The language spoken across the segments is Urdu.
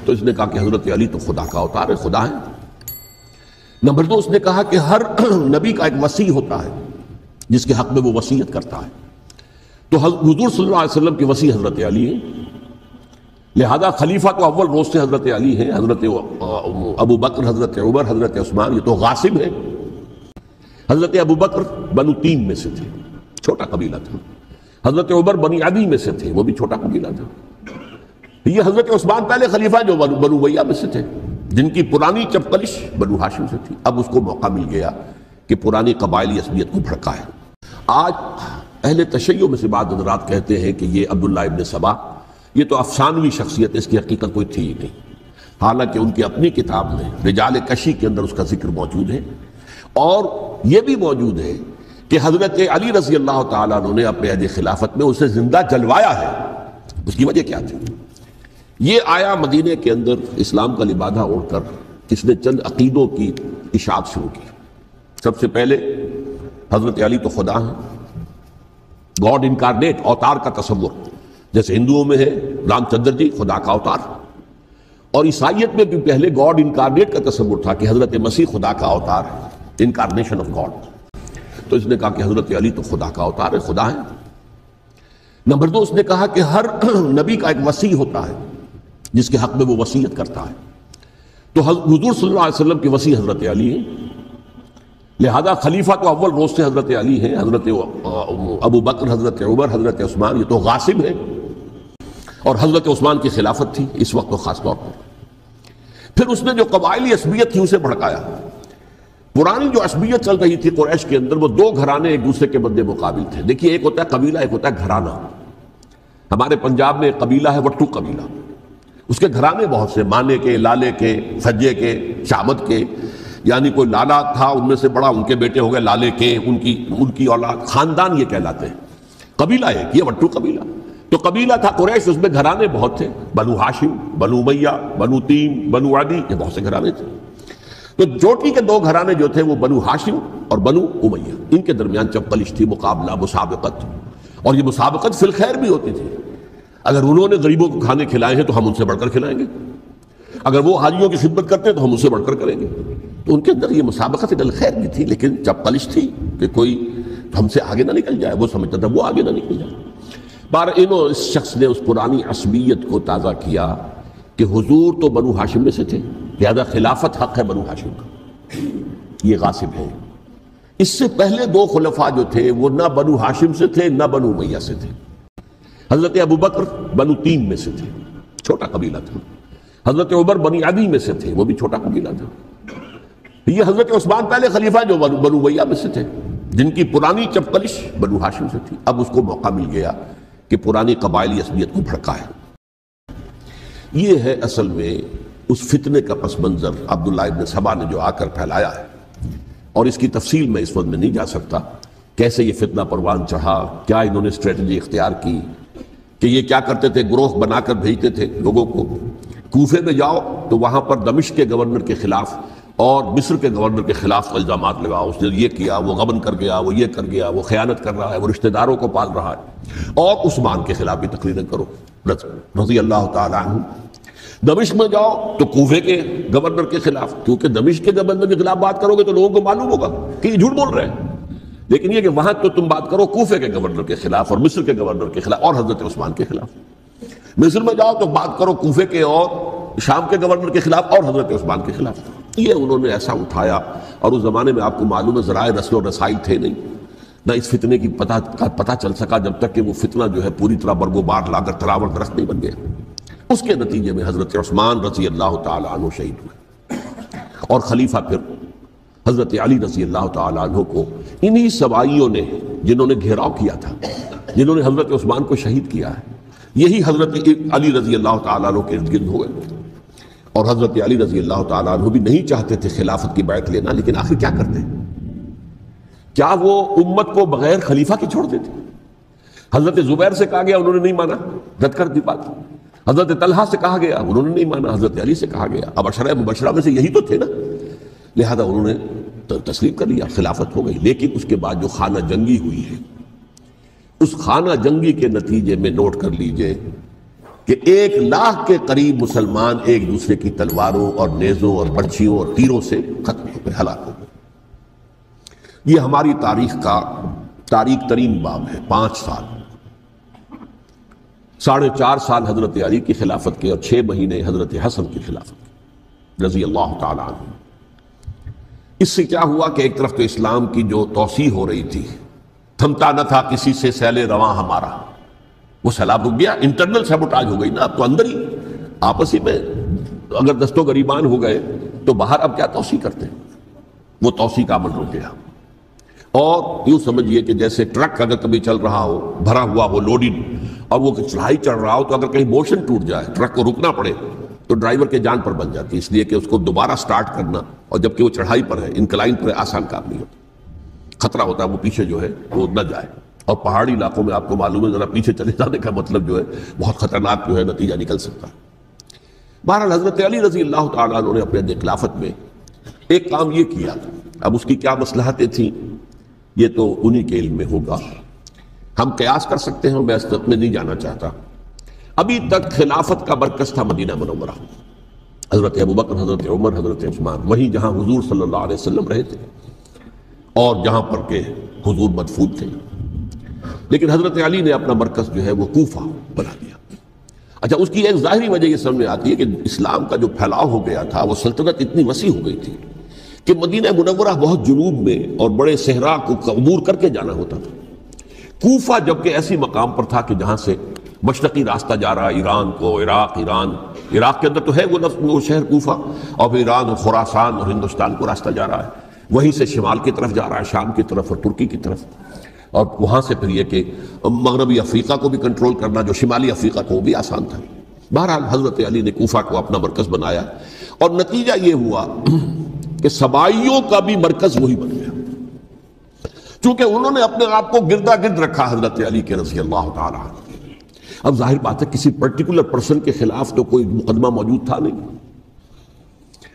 تو اس نے کہا کہ حضرت علی تو خدا کا اوتار ہے، خدا ہے۔ نمبر 2، اس نے کہا کہ ہر نبی کا ایک وصی ہوتا ہے جس کے حق میں وہ وصیت کرتا ہے، تو حضور صلی اللہ علیہ وسلم کے وصی حضرت علی ہیں، لہذا خلیفہ تو اول روز سے حضرت علی ہیں، حضرت ابو بکر، حضرت عمر، حضرت عثمان، یہ تو غاصب ہیں۔ حضرت ابو بکر بنو تیم میں سے تھے، چھوٹا قبیلہ تھا۔ حضرت عمر بنی عدی میں سے تھے، وہ بھی چھوٹا قبیلہ تھا۔ یہ حضرت عثمان پہلے خلیفہ جو بنو امیہ میں سے تھے، جن کی پرانی چپکلش بنو ہاشم سے تھی۔ اب اس کو موقع مل گیا کہ پرانی قبائلی عصبیت کو بھڑکائے۔ آج اہل تشیع میں سے بعض حضرات کہتے ہیں کہ یہ عبداللہ ابن سبا یہ تو افسانوی شخصیت، اس کی حقیقت کوئی تھی ہی نہیں، حالانکہ ان کی اپنی کتاب میں رجال کشی کے اندر اس کا ذکر موجود ہے، اور یہ بھی موجود ہے کہ حضرت علی رضی اللہ تعالیٰ عنہ نے اپنے عہد خلافت میں اسے زندہ جلوایا ہے۔ اس کی وجہ کیا تھی؟ یہ آیا مدینے کے اندر اسلام کا لبادہ اوڑھ کر، اس نے چند عقیدوں کی اشاعت شروع کی۔ سب سے پہلے حضرت علی تو خدا ہیں، گاڈ انکارنیٹ، اوتار کا تصور، جیسے ہندوؤں میں ہے رام چندر جی خدا کا اوتار، اور عیسائیت میں بھی پہلے گاڈ انکارنیٹ کا تصور تھا کہ حضرت مسیح خدا کا اوتار ہے، انکارنیشن آف گاڈ۔ تو اس نے کہا کہ حضرت علی تو خدا کا اوتار ہے، خدا ہے۔ نمبر 2، اس نے کہا کہ ہر نبی کا ایک وصی ہوتا ہے جس کے حق میں وہ وصیت کرتا ہے، تو حضور صلی اللہ علیہ وسلم کے وصی حضرت علی ہیں، لہذا خلیفہ تو اول روز سے حضرت علی ہیں، حضرت ابو بکر، حضرت عمر، حضرت عثمان، یہ تو غاصب ہیں، اور حضرت عثمان کی خلافت تھی اس وقت خاص طور پر۔ پھر اس نے جو قبائلی عصبیت تھی اسے بھڑکایا۔ پرانی جو عصبیت چل رہی تھی قریش کے اندر، وہ دو گھرانے ایک دوسرے کے مد مقابل تھے۔ دیکھیے، ایک ہوتا ہے قبیلہ، ایک ہوتا ہے گھرانہ۔ ہمارے پنجاب میں ایک قبیلہ ہے وٹو قبیلہ، اس کے گھرانے بہت سے، مانے کے، لالے کے، سجے کے، شامت کے، یعنی کوئی لالا تھا ان میں سے بڑا، ان کے بیٹے ہو گئے لالے کے، ان کی اولاد، خاندان یہ کہلاتے ہیں۔ قبیلہ ایک، یہ وٹو قبیلہ۔ تو قبیلہ تھا قریش، اس میں گھرانے بہت تھے، بنو ہاشم، بنو امیہ، بنو تیم، بنو عدی، یہ بہت سے گھرانے تھے۔ تو چوٹی کے دو گھرانے جو تھے وہ بنو ہاشم اور بنو امیہ، ان کے درمیان چپقلش تھی، مقابلہ، مسابقت، اور یہ مسابقت فی الخیر بھی ہوتی تھی۔ اگر انہوں نے غریبوں کو کھانے کھلائے ہیں تو ہم ان سے بڑھ کر کھلائیں گے، اگر وہ حاجیوں کی خدمت کرتے ہیں تو ہم ان سے بڑھ کر کریں گے۔ تو ان کے اندر یہ مسابقت الخیر بھی تھی، لیکن چپقلش تھی کہ کوئی ہم سے آگے نہ نکل جائے، وہ سمجھتا تھا وہ آگے نہ نکل جائے۔ اس شخص نے اس پرانی عصبیت کو تازہ کیا کہ حضور تو بنو ہاشم میں سے تھے، لہذا خلافت حق ہے بنو ہاشم کا، یہ غاصب ہے۔ اس سے پہلے دو خلفاء جو تھے وہ نہ بنو ہاشم سے تھے نہ بنو امیہ سے تھے۔ حضرت ابو بکر بنو تیم میں سے تھے، چھوٹا قبیلہ تھا۔ حضرت عمر بنی عدی میں سے تھے، وہ بھی چھوٹا قبیلہ تھا۔ یہ حضرت عثمان پہلے خلیفہ جو بنو امیہ میں سے تھے، جن کی پرانی چپکلش بنو ہاشم سے تھی۔ اب اس کو موقع مل گیا کہ پرانی قبائلی عصبیت کو بھڑکائے۔ یہ ہے اصل میں اس فتنے کا پس منظر عبداللہ ابن سبا نے جو آ کر پھیلایا ہے، اور اس کی تفصیل میں اس وقت میں نہیں جا سکتا، کیسے یہ فتنہ پروان چڑھا، کیا انہوں نے اسٹریٹجی اختیار کی، کہ یہ کیا کرتے تھے، گروہ بنا کر بھیجتے تھے لوگوں کو۔ کوفے میں جاؤ تو وہاں پر دمشق کے گورنر کے خلاف اور مصر کے گورنر کے خلاف الزامات لگاؤ، اس نے یہ کیا، وہ غبن کر گیا، وہ یہ کر گیا، وہ خیانت کر رہا ہے، وہ رشتہ داروں کو پال رہا ہے، اور عثمان کے خلاف بھی تقریریں کرو رضی اللہ تعالی عنہ۔ دمشق میں جاؤ تو کوفے کے گورنر کے خلاف، کیونکہ دمشق کے گورنر کے خلاف بات کرو گے تو لوگوں کو معلوم ہوگا کہ یہ جھوٹ بول رہے ہیں، لیکن یہ کہ وہاں تو تم بات کرو کوفے کے گورنر کے خلاف اور مصر کے گورنر کے خلاف اور حضرت عثمان کے خلاف۔ مصر میں جاؤ تو بات کرو کوفے کے اور شام کے گورنر کے خلاف اور حضرت عثمان کے خلاف۔ یہ انہوں نے ایسا اٹھایا، اور اس زمانے میں آپ کو معلوم ہے ذرائع رسل و رسائل تھے نہیں، نہ اس فتنے کی پتہ چل سکا جب تک کہ وہ فتنہ جو ہے پوری طرح برگ و بار لا کر تراور درخت نہیں بن گیا۔ اس کے نتیجے میں حضرت عثمان رضی اللہ تعالی عنہ شہید ہوئے، اور خلیفہ پھر حضرت علی رضی اللہ تعالی عنہ کو انہی سوائیوں نے، جنہوں نے گھیراؤ کیا تھا، جنہوں نے حضرت عثمان کو شہید کیا ہے، یہی حضرت علی رضی اللہ تعالی عنہ کے ارد گرد ہوئے۔ اور حضرت علی رضی اللہ تعالیٰ عنہ بھی نہیں چاہتے تھے خلافت کی بیعت لینا، لیکن آخر کیا کرتے؟ کیا وہ امت کو بغیر خلیفہ کے چھوڑ دیتے؟ حضرت زبیر سے کہا گیا، انہوں نے نہیں مانا، رد کر دی بات۔ حضرت طلحہ سے کہا گیا، انہوں نے نہیں مانا۔ حضرت علی سے کہا گیا، اب عشرہ مبشرہ میں سے یہی تو تھے نا، لہذا انہوں نے تسلیم کر لیا، خلافت ہو گئی۔ لیکن اس کے بعد جو خانہ جنگی ہوئی ہے، اس خانہ جنگی کے نتیجے میں نوٹ کر لیجئے کہ 1,00,000 کے قریب مسلمان ایک دوسرے کی تلواروں اور نیزوں اور برچھیوں اور تیروں سے ختم ہو گئے، ہلاک ہو گئے۔ یہ ہماری تاریخ کا تاریخ ترین باب ہے۔ 5 سال، 4.5 سال حضرت علی کی خلافت کے اور 6 مہینے حضرت حسن کی خلافت کے رضی اللہ تعالیٰ عنہ۔ اس سے کیا ہوا کہ ایک طرف تو اسلام کی جو توسیع ہو رہی تھی، تھمتا نہ تھا کسی سے سیل رواں ہمارا، وہ سیلاب رک گیا، انٹرنل سیبوٹاج ہو گئی نا، اب تو اندر ہی آپس ہی میں اگر دستوں گریبان ہو گئے تو باہر اب کیا توسیع کرتے ہیں، وہ توسیع کا عمل رک گیا۔ اور یوں سمجھیے کہ جیسے ٹرک اگر کبھی چل رہا ہو، بھرا ہوا ہو، لوڈڈ، اور وہ چڑھائی چڑھ رہا ہو، تو اگر کہیں موشن ٹوٹ جائے، ٹرک کو رکنا پڑے، تو ڈرائیور کے جان پر بن جاتی ہے، اس لیے کہ اس کو دوبارہ سٹارٹ کرنا، اور جبکہ وہ چڑھائی پر ہے، انکلائن پر ہے، آسان کام نہیں ہوتا، خطرہ ہوتا ہے وہ پیچھے جو ہے وہ نہ جائے۔ اور پہاڑی علاقوں میں آپ کو معلوم ہے ذرا پیچھے چلے جانے کا مطلب جو ہے بہت خطرناک جو ہے نتیجہ نکل سکتا ہے۔ بہرحال حضرت علی رضی اللہ تعالیٰ عنہ نے اپنے خلافت میں ایک کام یہ کیا، اب اس کی کیا مصلحتیں تھیں یہ تو انہی کے علم میں ہوگا، ہم قیاس کر سکتے ہیں، میں اس طرف میں نہیں جانا چاہتا۔ ابھی تک خلافت کا مرکز تھا مدینہ منورہ، حضرت ابوبکر، حضرت عمر، حضرت عثمان، وہیں جہاں حضور صلی اللہ علیہ وسلم رہے تھے اور جہاں پر کہ حضور مدفون تھے۔ لیکن حضرت علی نے اپنا مرکز جو ہے وہ کوفہ بنا دیا۔ اچھا، اس کی ایک ظاہری وجہ یہ سمجھ میں آتی ہے کہ اسلام کا جو پھیلاؤ ہو گیا تھا، وہ سلطنت اتنی وسیع ہو گئی تھی کہ مدینہ منورہ بہت جنوب میں اور بڑے صحرا کو عبور کر کے جانا ہوتا تھا۔ کوفہ جبکہ ایسی مقام پر تھا کہ جہاں سے مشرقی راستہ جا رہا ہے ایران کو، عراق کے اندر تو ہے وہ شہر کوفہ، اور پھر ایران اور خراسان اور ہندوستان کو راستہ جا رہا ہے، وہیں سے شمال کی طرف جا رہا ہے، شام کی طرف اور ترکی کی طرف، اور وہاں سے پھر یہ کہ مغربی افریقہ کو بھی کنٹرول کرنا، جو شمالی افریقہ کو، وہ بھی آسان تھا۔ بہرحال حضرت علی نے کوفہ کو اپنا مرکز بنایا، اور نتیجہ یہ ہوا کہ سبائیوں کا بھی مرکز وہی بن گیا، چونکہ انہوں نے اپنے آپ کو گردا گرد رکھا حضرت علی کے رضی اللہ تعالیٰ عنہ۔ اب ظاہر بات ہے کسی پرٹیکولر پرسن کے خلاف تو کوئی مقدمہ موجود تھا نہیں،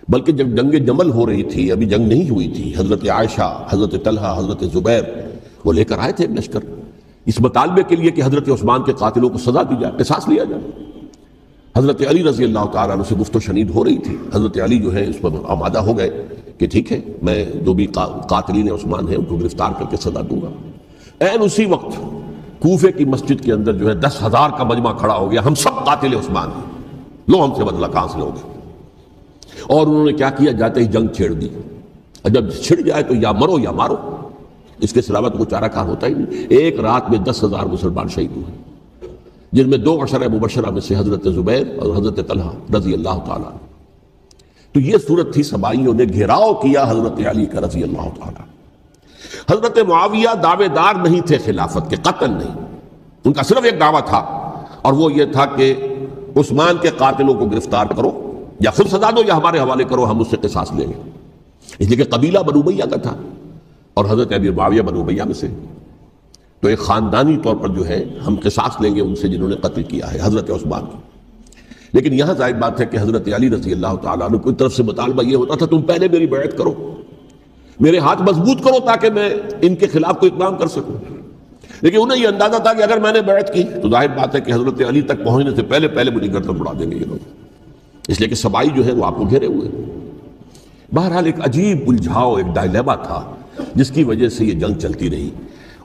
بلکہ جب جنگ جمل ہو رہی تھی، ابھی جنگ نہیں ہوئی تھی، حضرت عائشہ، حضرت طلحہ، حضرت زبیر وہ لے کر آئے تھے ایک لشکر اس مطالبے کے لیے کہ حضرت عثمان کے قاتلوں کو سزا دی جائے، قصاص لیا جائے۔ حضرت علی رضی اللہ تعالیٰ عنہ سے گفت و شنید ہو رہی تھی، حضرت علی جو ہے اس پر آمادہ ہو گئے کہ ٹھیک ہے، میں جو بھی قاتلین عثمان ہیں ان کو گرفتار کر کے سزا دوں گا۔ عین اسی وقت کوفے کی مسجد کے اندر جو ہے 10,000 کا مجمع کھڑا ہو گیا، ہم سب قاتل عثمان ہیں، لو ہم سے بدلہ کہاں سے لوگے؟ اور انہوں نے کیا کیا، جاتے ہی جنگ چھیڑ دی، اور جب چھڑ جائے تو یا مرو یا مارو، اس کے سلاوت کو چارہ کار ہوتا ہی نہیں۔ ایک رات میں 10,000 مسلمان شہید ہوئے، جن میں 2 عشرہ مبشرہ میں سے حضرت زبیر اور حضرت طلحہ رضی اللہ تعالیٰ عنہ۔ تو یہ صورت تھی، سبائیوں نے گھیراؤ کیا حضرت علی کا رضی اللہ تعالیٰ۔ حضرت معاویہ دعوے دار نہیں تھے خلافت کے، قطعاً نہیں، ان کا صرف ایک دعویٰ تھا، اور وہ یہ تھا کہ عثمان کے قاتلوں کو گرفتار کرو، یا خود سزا دو یا ہمارے حوالے کرو، ہم اس سے قصاص لیں گے۔ اس لیے کہ قبیلہ بنو امیہ کا تھا، اور حضرت ابی معاویہ بنو امیہ میں سے، تو ایک خاندانی طور پر جو ہے ہم قصاص لیں گے ان سے جنہوں نے قتل کیا ہے حضرت عثمان کو۔ لیکن یہاں ظاہر بات ہے کہ حضرت علی رضی اللہ تعالیٰ عنہ کی طرف سے مطالبہ یہ ہوتا تھا تم پہلے میری بیعت کرو، میرے ہاتھ مضبوط کرو تاکہ میں ان کے خلاف کوئی اقدام کر سکوں۔ لیکن انہیں یہ اندازہ تھا کہ اگر میں نے بیعت کی تو ظاہر بات ہے کہ حضرت علی تک پہنچنے سے پہلے پہلے مجھے گردن اڑا دیں گے یہ لوگ، اس لیے کہ سبائی جو ہے وہ آپ کو گھیرے ہوئے۔ بہرحال ایک عجیب الجھاؤ، ایک ڈائلیما تھا جس کی وجہ سے یہ جنگ چلتی رہی،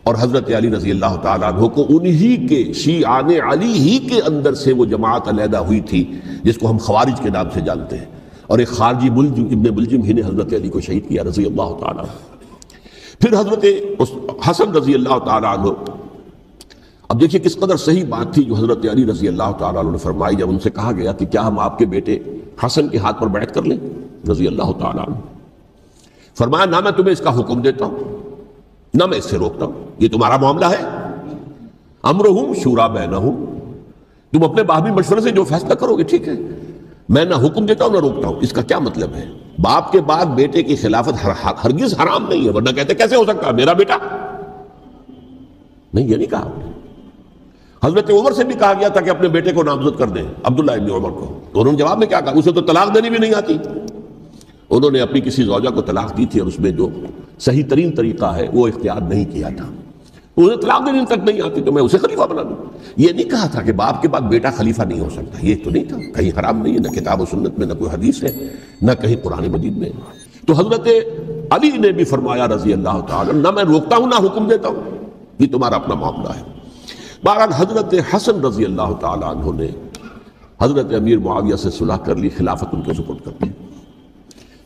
اور حضرت علی رضی اللہ تعالیٰ عنہ کو انہی کے شیعان علی ہی کے اندر سے وہ جماعت علیحدہ ہوئی تھی جس کو ہم خوارج کے نام سے جانتے ہیں، اور ایک خارجی ملجم ابن ملجم ہی نے حضرت علی کو شہید کیا رضی اللہ تعالیٰ عنہ۔ پھر حضرت حسن رضی اللہ تعالیٰ عنہ، اب دیکھیے کس قدر صحیح بات تھی جو حضرت علی رضی اللہ تعالیٰ عنہ نے فرمائی جب ان سے کہا گیا کہ کیا ہم آپ کے بیٹے حسن کے ہاتھ پر بیعت کر لیں رضی اللہ تعالیٰ عنہ۔ فرمایا نہ میں تمہیں اس کا حکم دیتا ہوں نہ میں اس سے روکتا ہوں، یہ تمہارا معاملہ ہے، امرہم شورا بینہم، تم اپنے باہمی مشورے سے جو فیصلہ کرو گے ٹھیک ہے، میں نہ حکم دیتا ہوں نہ روکتا ہوں۔ اس کا کیا مطلب ہے؟ باپ کے بعد بیٹے کی خلافت ہرگز حرام نہیں ہے، ورنہ کہتے کیسے ہو سکتا میرا بیٹا؟ نہیں، یہ نہیں کہا۔ حضرت عمر سے بھی کہا گیا تھا کہ اپنے بیٹے کو نامزد کر دیں، عبداللہ ابن عمر کو، تو انہوں نے جواب میں کیا کہا؟ اسے تو طلاق دینی بھی نہیں آتی۔ انہوں نے اپنی کسی زوجہ کو طلاق دی تھی اور اس میں جو صحیح ترین طریقہ ہے وہ اختیار نہیں کیا تھا، انہیں طلاق دینے تک نہیں آتی تو میں اسے خلیفہ بنا دوں. یہ نہیں کہا تھا کہ باپ کے بعد بیٹا خلیفہ نہیں ہو سکتا، یہ تو نہیں تھا، کہیں حرام نہیں ہے، نہ کتاب و سنت میں، نہ کوئی حدیث ہے، نہ کہیں قرآن مجید میں. تو حضرت علی نے بھی فرمایا رضی اللہ تعالیٰ، نہ میں روکتا ہوں نہ حکم دیتا ہوں، یہ تمہارا اپنا معاملہ ہے. بہرحال حضرت حسن رضی اللہ تعالیٰ عنہ نے حضرت امیر معاویہ سے صلح کر لی، خلافت ان کے سپرد کر دی.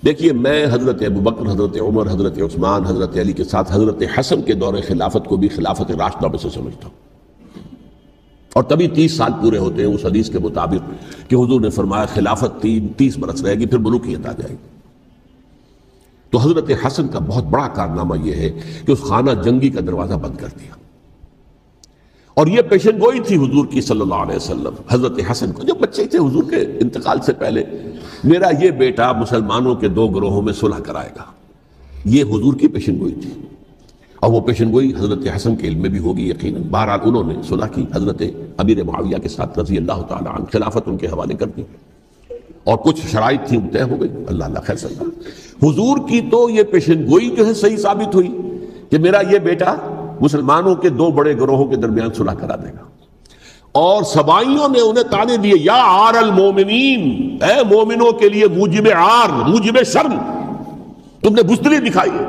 دیکھیے میں حضرت ابوبکر، حضرت عمر، حضرت عثمان، حضرت علی کے ساتھ حضرت حسن کے دور خلافت کو بھی خلافت راشدہ میں سے سمجھتا ہوں. اور تبھی 30 سال پورے ہوتے ہیں اس حدیث کے مطابق کہ حضور نے فرمایا خلافت 30 برس رہے گی، پھر ملوکیت آ جائے گی. تو حضرت حسن کا بہت بڑا کارنامہ یہ ہے کہ اس خانہ جنگی کا دروازہ بند کر دیا. اور یہ پیشن گوئی تھی حضور کی صلی اللہ علیہ وسلم حضرت حسن کو، جب بچے تھے حضور کے انتقال سے پہلے، میرا یہ بیٹا مسلمانوں کے 2 گروہوں میں صلح کرائے گا. یہ حضور کی پیشن گوئی تھی، اور وہ پیشن گوئی حضرت حسن کے علم میں بھی ہوگی یقیناً. بہرحال انہوں نے صلح کی حضرت امیر معاویہ کے ساتھ رضی اللہ تعالیٰ عنہ، خلافت ان کے حوالے کر دی، اور کچھ شرائط تھیں طے ہو گئی. اللہ خیر صلی اللہ. حضور کی تو یہ پیشن گوئی جو ہے صحیح ثابت ہوئی کہ میرا یہ بیٹا مسلمانوں کے 2 بڑے گروہوں کے درمیان صلح کرا دے گا. اور سبائیوں نے انہیں تانے دیے، یا عار المومنین، اے مومنوں کے لیے موجب عار، موجب شرم، تم نے بزدلی دکھائی ہے،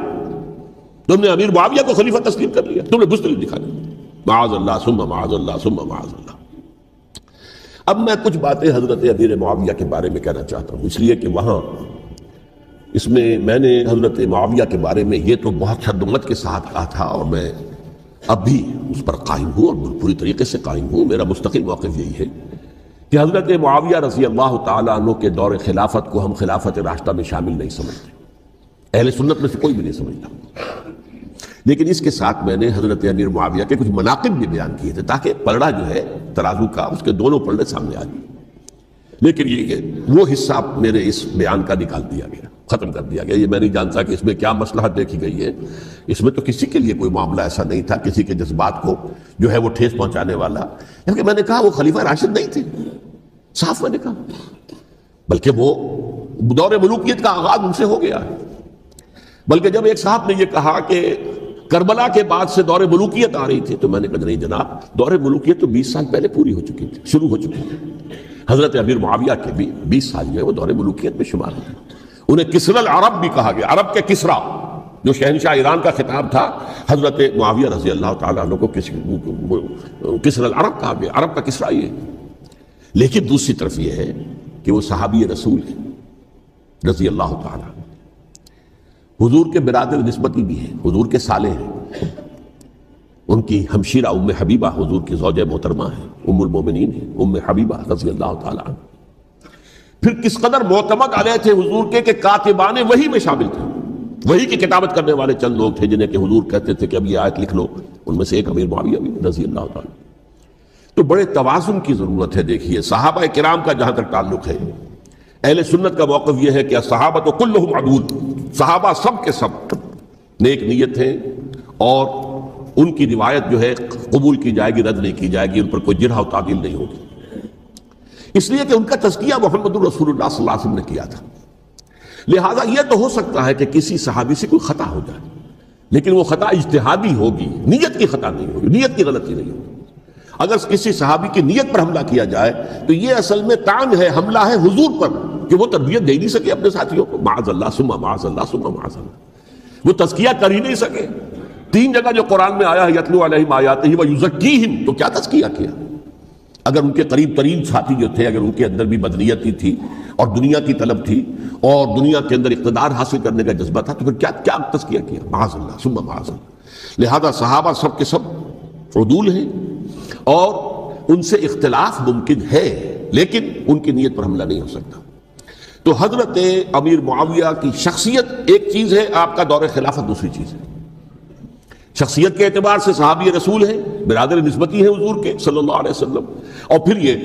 تم نے امیر معاویہ کو خلیفہ تسلیم کر لیا، تم نے بزدلی دکھائی. معاذ اللہ ثم معاذ اللہ ثم معاذ اللہ. اب میں کچھ باتیں حضرت امیر معاویہ کے بارے میں کہنا چاہتا ہوں، اس لیے کہ وہاں اس میں نے حضرت معاویہ کے بارے میں یہ تو بہت شدت کے ساتھ کہا تھا، اور میں اب بھی اس پر قائم ہوں اور پوری طریقے سے قائم ہوں. میرا مستقل موقف یہی ہے کہ حضرت معاویہ رضی اللہ تعالیٰ عنہ کے دور خلافت کو ہم خلافت راشدہ میں شامل نہیں سمجھتے، اہل سنت میں سے کوئی بھی نہیں سمجھتا. لیکن اس کے ساتھ میں نے حضرت امیر معاویہ کے کچھ مناقب بھی بیان کیے تھے تاکہ پلڑا جو ہے ترازو کا اس کے دونوں پلڑے سامنے آ جائیں. لیکن یہ وہ حصہ میرے اس بیان کا نکال دیا گیا، ختم کر دیا گیا. یہ میں نہیں جانتا کہ اس میں کیا مصلحت دیکھی گئی ہے. اس میں تو کسی کے لیے کوئی معاملہ ایسا نہیں تھا کسی کے جذبات کو جو ہے وہ ٹھیس پہنچانے والا، کیونکہ میں نے کہا وہ خلیفہ راشد نہیں تھے، صاف میں نے کہا، بلکہ وہ دور ملوکیت کا آغاز ان سے ہو گیا ہے. بلکہ جب ایک صاحب نے یہ کہا کہ کربلا کے بعد سے دور ملوکیت آ رہی تھی، تو میں نے کہا نہیں جناب، دور ملوکیت تو 20 سال پہلے پوری ہو چکی تھی، شروع ہو چکی تھی. حضرت امیر معاویہ کے بھی 20 سال جو ہے وہ دور ملوکیت میں شمار ہوتے. انہیں کسری العرب بھی کہا گیا، عرب کے کسرا جو شہنشاہ ایران کا خطاب تھا، حضرت معاویہ رضی اللہ تعالیٰ عنہ کو کسری العرب کہا گیا، عرب کا کسرا یہ. لیکن دوسری طرف یہ ہے کہ وہ صحابی رسول ہیں رضی اللہ تعالیٰ، حضور کے برادر نسبتی بھی ہیں، حضور کے سالے ہیں. ان کی ہمشیرہ ام حبیبہ حضور کی زوجہ محترمہ ہیں، ام المومنین ہیں ام حبیبہ رضی اللہ تعالیٰ عنہ. پھر کس قدر معتمد علیہ تھے حضور کے کہ کاتبان وحی میں شامل تھے، وحی کی کتابت کرنے والے چند لوگ تھے جنہیں کہ حضور کہتے تھے کہ اب یہ آیت لکھ لو. ان میں سے ایک امیر معاویہ بھی رضی اللہ تعالیٰ. تو بڑے توازن کی ضرورت ہے. دیکھیے صحابہ کرام کا جہاں تک تعلق ہے، اہل سنت کا موقف یہ ہے کہ صحابہ کلہم عدول، صحابہ سب کے سب نیک نیت ہیں، اور ان کی روایت جو ہے قبول کی جائے گی، رد نہیں کی جائے گی، ان پر کوئی جرح و تعدیل نہیں ہوگی. اس لیے کہ ان کا تزکیہ محمد الرسول اللہ صلی اللہ علیہ وسلم نے کیا تھا. لہٰذا یہ تو ہو سکتا ہے کہ کسی صحابی سے کوئی خطا ہو جائے، لیکن وہ خطا اجتہادی ہوگی، نیت کی خطا نہیں ہوگی، نیت کی غلطی نہیں ہوگی. اگر کسی صحابی کی نیت پر حملہ کیا جائے تو یہ اصل میں طعن ہے، حملہ ہے حضور پر کہ وہ تربیت دے نہیں سکے اپنے ساتھیوں کو. معاذ اللہ ثم معاذ اللہ ثم معاذ اللہ، وہ تزکیہ کر ہی نہیں سکے. 3 جگہ جو قرآن میں آیا ہے یتلو علیہم آیاتہ ویزکیہم، تو کیا تزکیہ کیا؟ اگر ان کے قریب ترین ساتھی جو تھے، اگر ان کے اندر بھی بدنیت ہی تھی اور دنیا کی طلب تھی اور دنیا کے اندر اقتدار حاصل کرنے کا جذبہ تھا، تو پھر کیا تزکیہ کیا؟ معاذ اللہ ثم معاذ اللہ. لہذا صحابہ سب کے سب عدول ہیں، اور ان سے اختلاف ممکن ہے لیکن ان کی نیت پر حملہ نہیں ہو سکتا. تو حضرت امیر معاویہ کی شخصیت ایک چیز ہے، آپ کا دور خلافت دوسری چیز ہے. شخصیت کے اعتبار سے صحابی رسول ہیں، برادر نسبتی ہیں حضور کے صلی اللہ علیہ وسلم. اور پھر یہ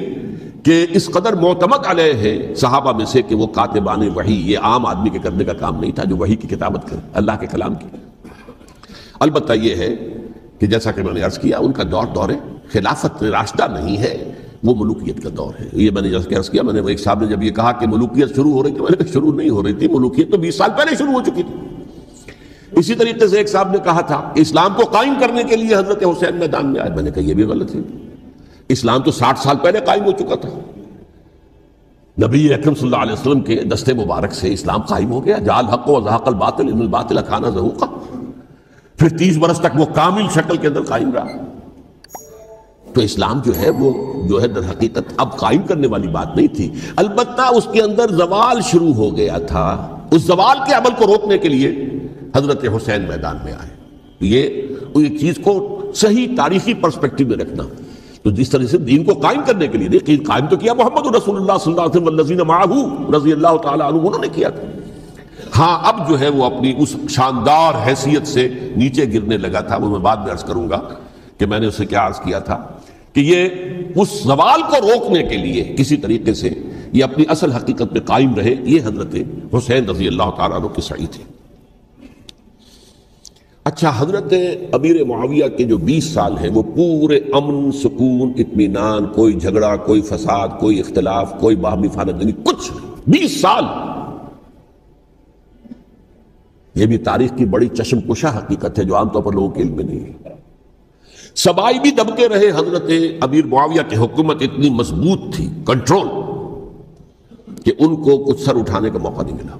کہ اس قدر معتمد علیہ ہے صحابہ میں سے کہ وہ کاتبان وحی، یہ عام آدمی کے کرنے کا کام نہیں تھا جو وحی کی کتابت کرے، اللہ کے کلام کی. البتہ یہ ہے کہ جیسا کہ میں نے عرض کیا، ان کا دور خلافت راشدہ نہیں ہے، وہ ملوکیت کا دور ہے. یہ میں نے جیسا کہ عرض کیا، میں نے وہ ایک صاحب نے جب یہ کہا کہ ملوکیت شروع ہو رہی تھی، میں نے کہا شروع نہیں ہو رہی تھی، ملوکیت تو 20 سال پہلے شروع ہو چکی تھی. اسی طریقے سے ایک صاحب نے کہا تھا کہ اسلام کو قائم کرنے کے لیے حضرت حسین میدان میں آئے. میں نے کہا یہ بھی غلط ہے. اسلام تو 60 سال پہلے قائم ہو چکا تھا. نبی اکرم صلی اللہ علیہ وسلم کے دستے مبارک سے اسلام قائم ہو گیا. جعل الحق وزهق الباطل ان الباطل کان زهوقا. پھر 30 برس تک وہ کامل شکل کے اندر قائم رہا. تو اسلام جو ہے وہ در حقیقت اب قائم کرنے والی بات نہیں تھی. البتہ اس کے اندر زوال شروع ہو گیا تھا. اس زوال کے عمل کو روکنے کے لیے حضرت حسین میدان میں آئے. یہ چیز کو صحیح تاریخی پرسپیکٹو میں رکھنا. تو جس طرح سے دین کو قائم کرنے کے لیے دیکھیں قائم تو کیا محمد رسول اللہ صلی اللہ علیہ وسلم والذین معہ رضی اللہ تعالیٰ عنہ انہوں نے کیا تھا. ہاں اب جو ہے وہ اپنی اس شاندار حیثیت سے نیچے گرنے لگا تھا. وہ میں بعد میں عرض کروں گا کہ میں نے اسے کیا عرض کیا تھا کہ یہ اس زوال کو روکنے کے لیے کسی طریقے سے یہ اپنی اصل حقیقت میں قائم رہے. یہ حضرت حسین رضی اللہ تعالیٰ عنہ کے سعی تھے. اچھا حضرت امیر معاویہ کے جو 20 سال ہیں وہ پورے امن سکون اطمینان, کوئی جھگڑا, کوئی فساد, کوئی اختلاف, کوئی باہمی خانہ جنگی, کچھ نہیں. 20 سال. یہ بھی تاریخ کی بڑی چشم کشا حقیقت ہے جو عام طور پر لوگوں کے علم میں نہیں ہے. سبائی بھی دبکے رہے. حضرت امیر معاویہ کی حکومت اتنی مضبوط تھی, کنٹرول, کہ ان کو کچھ سر اٹھانے کا موقع نہیں ملا.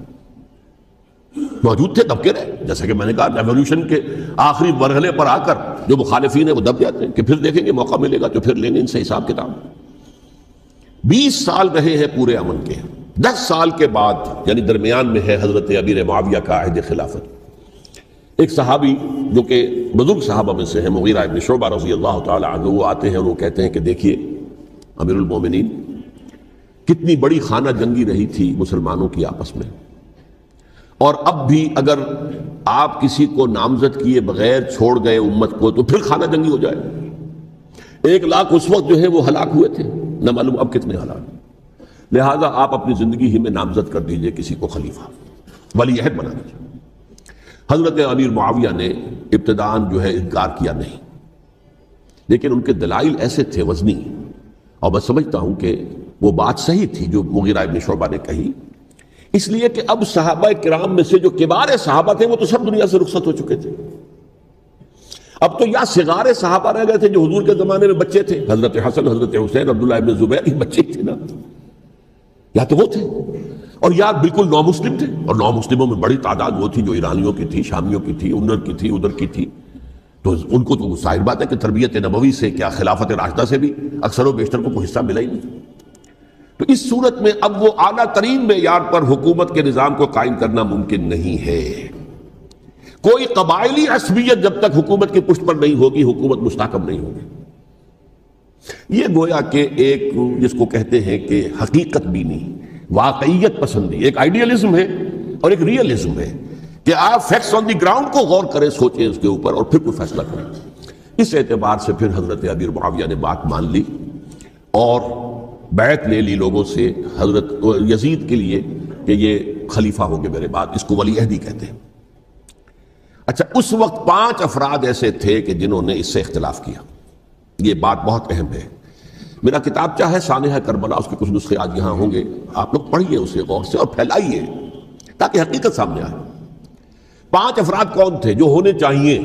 موجود تھے, دبکے رہے. جیسا کہ میں نے کہا ریولوشن کے آخری مرحلے پر آ کر جو مخالفین ہیں وہ دب جاتے ہیں کہ پھر دیکھیں گے موقع ملے گا تو پھر لیں گے ان سے حساب کتاب. 20 سال رہے ہیں پورے امن کے. 10 سال کے بعد یعنی درمیان میں ہے حضرت امیر معاویہ کا عہد خلافت. ایک صحابی جو کہ بزرگ صحابہ میں سے ہیں, مغیرہ ابن شعبہ رضی اللہ تعالی عنہ, وہ آتے ہیں اور وہ کہتے ہیں کہ دیکھیے امیر المومنین کتنی بڑی خانہ جنگی رہی تھی مسلمانوں کی آپس میں, اور اب بھی اگر آپ کسی کو نامزد کیے بغیر چھوڑ گئے امت کو تو پھر خانہ جنگی ہو جائے. 1 لاکھ اس وقت جو ہے وہ ہلاک ہوئے تھے, نہ معلوم اب کتنے ہلاک. لہٰذا آپ اپنی زندگی ہی میں نامزد کر دیجئے کسی کو خلیفہ, ولی عہد بنا دیجئے. حضرت امیر معاویہ نے ابتداءً جو ہے انکار کیا نہیں, لیکن ان کے دلائل ایسے تھے وزنی, اور میں سمجھتا ہوں کہ وہ بات صحیح تھی جو مغیرہ ابن شعبہ نے کہی. اس لیے کہ اب صحابہ کرام میں سے جو کبار صحابہ تھے وہ تو سب دنیا سے رخصت ہو چکے تھے. اب تو یا صغار صحابہ رہ گئے تھے جو حضور کے زمانے میں بچے تھے, حضرت حسن, حضرت حسین, عبداللہ ابن زبیر, یہ بچے تھے نا, یا تو وہ تھے, اور یا بالکل نو مسلم تھے. اور نو مسلموں میں بڑی تعداد وہ تھی جو ایرانیوں کی تھی, شامیوں کی تھی, ادھر کی تھی, ادھر کی تھی. تو ان کو تو ظاہر بات ہے کہ تربیت نبوی سے کیا خلافت راشدہ سے بھی اکثر و بیشتر کو کوئی حصہ ملا ہی نہیں. تو اس صورت میں اب وہ اعلیٰ ترین معیار پر حکومت کے نظام کو قائم کرنا ممکن نہیں ہے. کوئی قبائلی عصبیت جب تک حکومت کی پشت پر نہیں ہوگی حکومت مستحکم نہیں ہوگی. یہ گویا کہ ایک جس کو کہتے ہیں کہ حقیقت بینی, واقعیت پسندی, ایک آئیڈیالزم ہے اور ایک ریئلزم ہے کہ آپ فیکٹس آن دی گراؤنڈ کو غور کریں, سوچیں اس کے اوپر اور پھر کوئی فیصلہ کریں. اس اعتبار سے پھر حضرت امیر معاویہ نے بات مان لی اور بیعت لے لی لوگوں سے حضرت یزید کے لیے کہ یہ خلیفہ ہوں گے میرے بعد. اس کو ولی عہدی کہتے ہیں. اچھا اس وقت 5 افراد ایسے تھے کہ جنہوں نے اس سے اختلاف کیا. یہ بات بہت اہم ہے. میرا کتابچہ ہے سانحہ کربلا, اس کے کچھ نسخے آج یہاں ہوں گے, آپ لوگ پڑھیے اسے غور سے اور پھیلائیے تاکہ حقیقت سامنے آئے. 5 افراد کون تھے جو ہونے چاہیے؟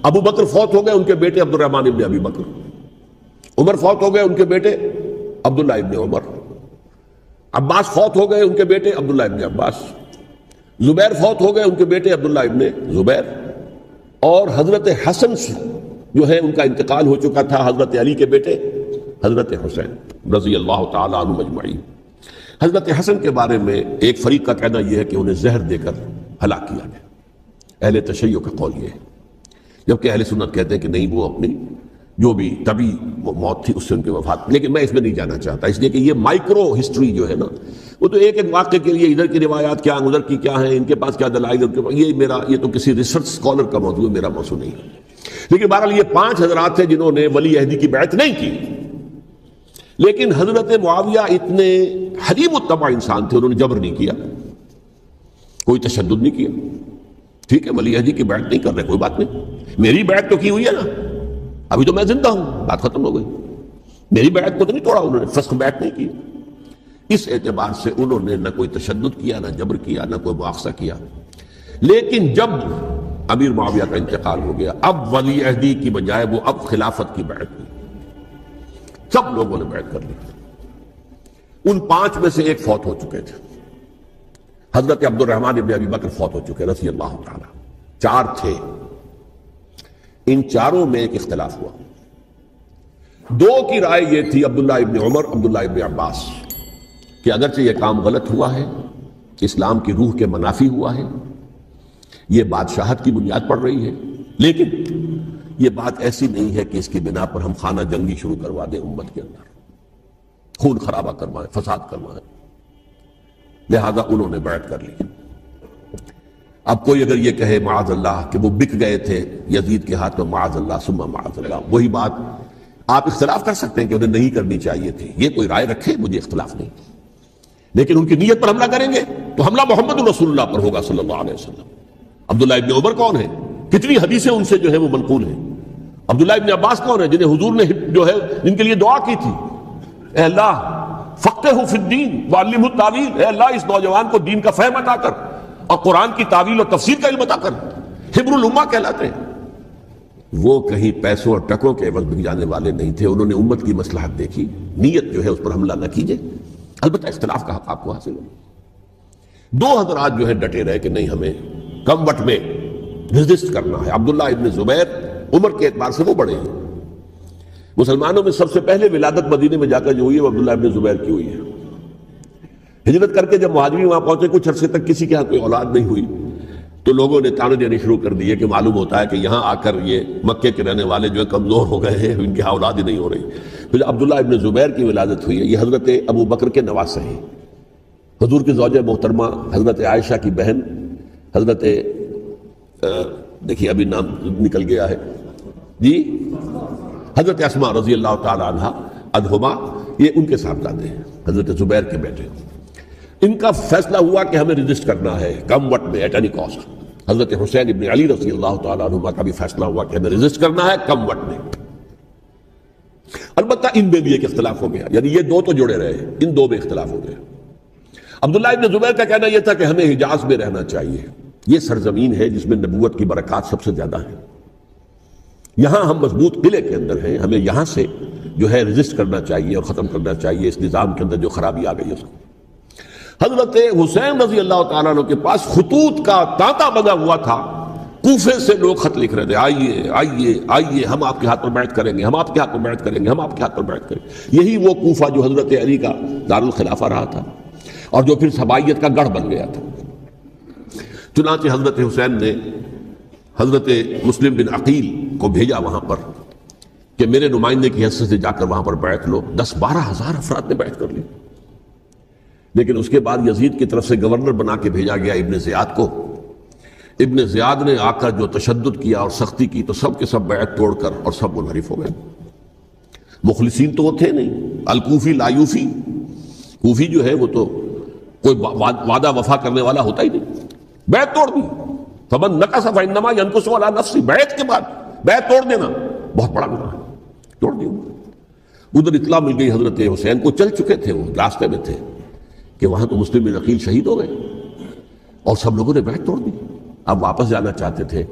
ابو بکر فوت ہو گئے, ان کے بیٹے عبد الرحمن ابن ابی بکر. عمر فوت ہو گئے, ان کے بیٹے عبداللہ ابن عمر. عباس فوت ہو گئے, ان کے بیٹے عبداللہ ابن عباس. زبیر فوت ہو گئے, ان کے بیٹے عبداللہ ابن زبیر. اور حضرت حسن جو ہے ان کا انتقال ہو چکا تھا, حضرت علی کے بیٹے حضرت حسین رضی اللہ تعالیٰ عنہ مجمعین. حضرت حسن کے بارے میں ایک فریق کا کہنا یہ ہے کہ انہیں زہر دے کر ہلاک کیا گیا. اہل تشیع کا قول یہ ہے, جبکہ اہل سنت کہتے ہیں کہ نہیں, وہ اپنی جو بھی طبی موت تھی اس سے ان کی وفات. لیکن میں اس میں نہیں جانا چاہتا, اس لیے کہ یہ مائکرو ہسٹری جو ہے نا وہ تو ایک ایک واقعے کے لیے ادھر کی روایات کیا, ادھر کی کیا ہیں, ان کے پاس کیا دلائل, یہ تو کسی ریسرچ اسکالر کا موضوع ہے, میرا موضوع نہیں ہے. لیکن بہرحال یہ 5 حضرات تھے جنہوں نے ولی عہدی کی بیعت نہیں کی. لیکن حضرت معاویہ اتنے حلیم الطبع انسان تھے, انہوں نے جبر نہیں کیا, کوئی تشدد نہیں کیا. ٹھیک ہے ولی عہدی کی بیعت نہیں کر رہے, کوئی بات نہیں, میری بیعت تو کی ہوئی ہے نا, ابھی تو میں زندہ ہوں, بات ختم ہو گئی. میری بیعت کو تو نہیں توڑا انہوں نے, فسخ بیعت نہیں کی. اس اعتبار سے انہوں نے نہ کوئی تشدد کیا, نہ جبر کیا, نہ کوئی مواخذہ کیا. لیکن جب امیر معاویہ کا انتقال ہو گیا، اب ولی عہدی کی بجائے وہ اب خلافت کی بیعت ہوئی، سب لوگوں نے بیعت کر لی۔ ان 5 میں سے ایک فوت ہو چکے تھے، حضرت عبد الرحمن ابن ابی بکر فوت ہو چکے رضی اللہ تعالی، 4 تھے، ان 4 میں ایک اختلاف ہوا۔ 2 کی رائے یہ تھی، عبداللہ ابن عمر، عبداللہ ابن عباس، کہ اگرچہ یہ کام غلط ہوا ہے، اسلام کی روح کے منافی ہوا ہے، یہ بادشاہت کی بنیاد پڑ رہی ہے، لیکن یہ بات ایسی نہیں ہے کہ اس کی بنا پر ہم خانہ جنگی شروع کروا دیں، امت کے اندر خون خرابہ کروائیں، فساد کروائیں، لہذا انہوں نے بیعت کر لی۔ اب کوئی اگر یہ کہے معاذ اللہ کہ وہ بک گئے تھے یزید کے ہاتھ میں، معاذ اللہ ثم معاذ اللہ، وہی بات آپ اختلاف کر سکتے ہیں کہ انہیں نہیں کرنی چاہیے تھی، یہ کوئی رائے رکھے، مجھے اختلاف نہیں، لیکن ان کی نیت پر حملہ کریں گے تو حملہ محمد رسول اللہ پر ہوگا صلی اللہ علیہ وسلم۔ عبداللہ ابن عمر کون ہیں؟ کتنی حدیثیں ان سے جو ہے وہ منقول ہیں۔ عبداللہ ابن عباس کون ہیں؟ جنہیں حضور نے جو ہے جن کے لیے دعا کی تھی، اے اللہ فقہہ فی الدین وعلمہ التاویل، اے اللہ اس نوجوان کو دین کا فہم عطا کر اور قرآن کی تعویل اور تفسیر کا علم عطا کر، حبر الامہ کہلاتے ہیں۔ وہ کہیں پیسوں اور ٹکوں کے عوض بک جانے والے نہیں تھے، انہوں نے امت کی مصلحت دیکھی، نیت جو ہے اس پر حملہ نہ کیجئے، البتہ اختلاف کا حق آپ کو حاصل ہو۔ 2 حضرات جو ہے ڈٹے رہے کہ نہیں، ہمیں کم وقت میں ریزسٹ کرنا ہے۔ عبداللہ ابن زبیر عمر کے اعتبار سے وہ بڑے ہیں، مسلمانوں میں سب سے پہلے ولادت مدینے میں جا کر جو ہوئی ہے وہ عبداللہ ابن زبیر کی ہوئی ہے۔ ہجرت کر کے جب مہاجرین وہاں پہنچے، کچھ عرصے تک کسی کے ہاں کوئی اولاد نہیں ہوئی، تو لوگوں نے تانے دینے شروع کر دیے کہ معلوم ہوتا ہے کہ یہاں آ کر یہ مکے کے رہنے والے جو ہے کمزور ہو گئے ہیں، ان کے ہاں اولاد ہی نہیں ہو رہی۔ پھر عبداللہ ابن زبیر کی ولادت ہوئی ہے، یہ حضرت ابو بکر کے نواسے ہیں، حضور کی زوجہ محترمہ حضرت عائشہ کی بہن، حضرت دیکھیے ابھی نام نکل گیا ہے جی، حضرت اسماء رضی اللہ تعالی عنہ عنہما، یہ ان کے صاحبزادے ہیں، حضرت زبیر کے بیٹے۔ ان کا فیصلہ ہوا کہ ہمیں رجسٹ کرنا ہے کم وقت میں، ایٹ اینی کاسٹ۔ حضرت حسین ابن علی رضی اللہ تعالی عنہما کا بھی فیصلہ ہوا کہ ہمیں رجسٹ کرنا ہے کم وقت میں۔ البتہ ان میں بھی ایک اختلاف ہو گیا، یعنی یہ 2 تو جڑے رہے، ان 2 میں اختلاف ہو گیا۔ عبداللہ ابن زبیر کا کہنا یہ تھا کہ ہمیں حجاز میں رہنا چاہیے، یہ سرزمین ہے جس میں نبوت کی برکات سب سے زیادہ ہیں، یہاں ہم مضبوط قلعے کے اندر ہیں، ہمیں یہاں سے جو ہے رجسٹ کرنا چاہیے اور ختم کرنا چاہیے اس نظام کے اندر جو خرابی آ گئی ہے اس کو۔ حضرت حسین رضی اللہ تعالیٰ عنہ کے پاس خطوط کا تانتا بنا ہوا تھا، کوفے سے لوگ خط لکھ رہے تھے، آئیے آئیے آئیے، ہم آپ کے ہاتھ پر بیعت کریں گے، ہم آپ کے ہاتھ پر بیعت کریں گے، ہم آپ کے ہاتھ پر بیعت کریں گے۔ یہی وہ کوفہ جو حضرت علی کا دارالخلافہ رہا تھا اور جو پھر صبائیت کا گڑھ بن گیا تھا۔ چنانچہ حضرت حسین نے حضرت مسلم بن عقیل کو بھیجا وہاں پر کہ میرے نمائندے کی حیثیت سے جا کر وہاں پر بیعت لو۔ 10-12 ہزار افراد نے بیعت کر لی، لیکن اس کے بعد یزید کی طرف سے گورنر بنا کے بھیجا گیا ابن زیاد کو۔ ابن زیاد نے آ کر جو تشدد کیا اور سختی کی تو سب کے سب بیعت توڑ کر اور سب منحرف ہو گئے۔ مخلصین تو وہ تھے نہیں، الکوفی لایوفی، کوفی جو ہے وہ تو کوئی وعدہ وفا کرنے والا ہوتا ہی نہیں، بیعت توڑ دی۔ فمن نقص فانما ينقص على نفسه، بیعت کے بعد بیعت توڑ دینا بہت بڑا گناہ ہے، توڑ دی۔ ادھر اطلاع مل گئی حضرت حسین کو، چل چکے تھے، وہ راستے میں تھے کہ وہاں تو مسلم بن عقیل شہید ہو گئے اور سب لوگوں نے بیعت توڑ دی۔ اب واپس جانا چاہتے تھے،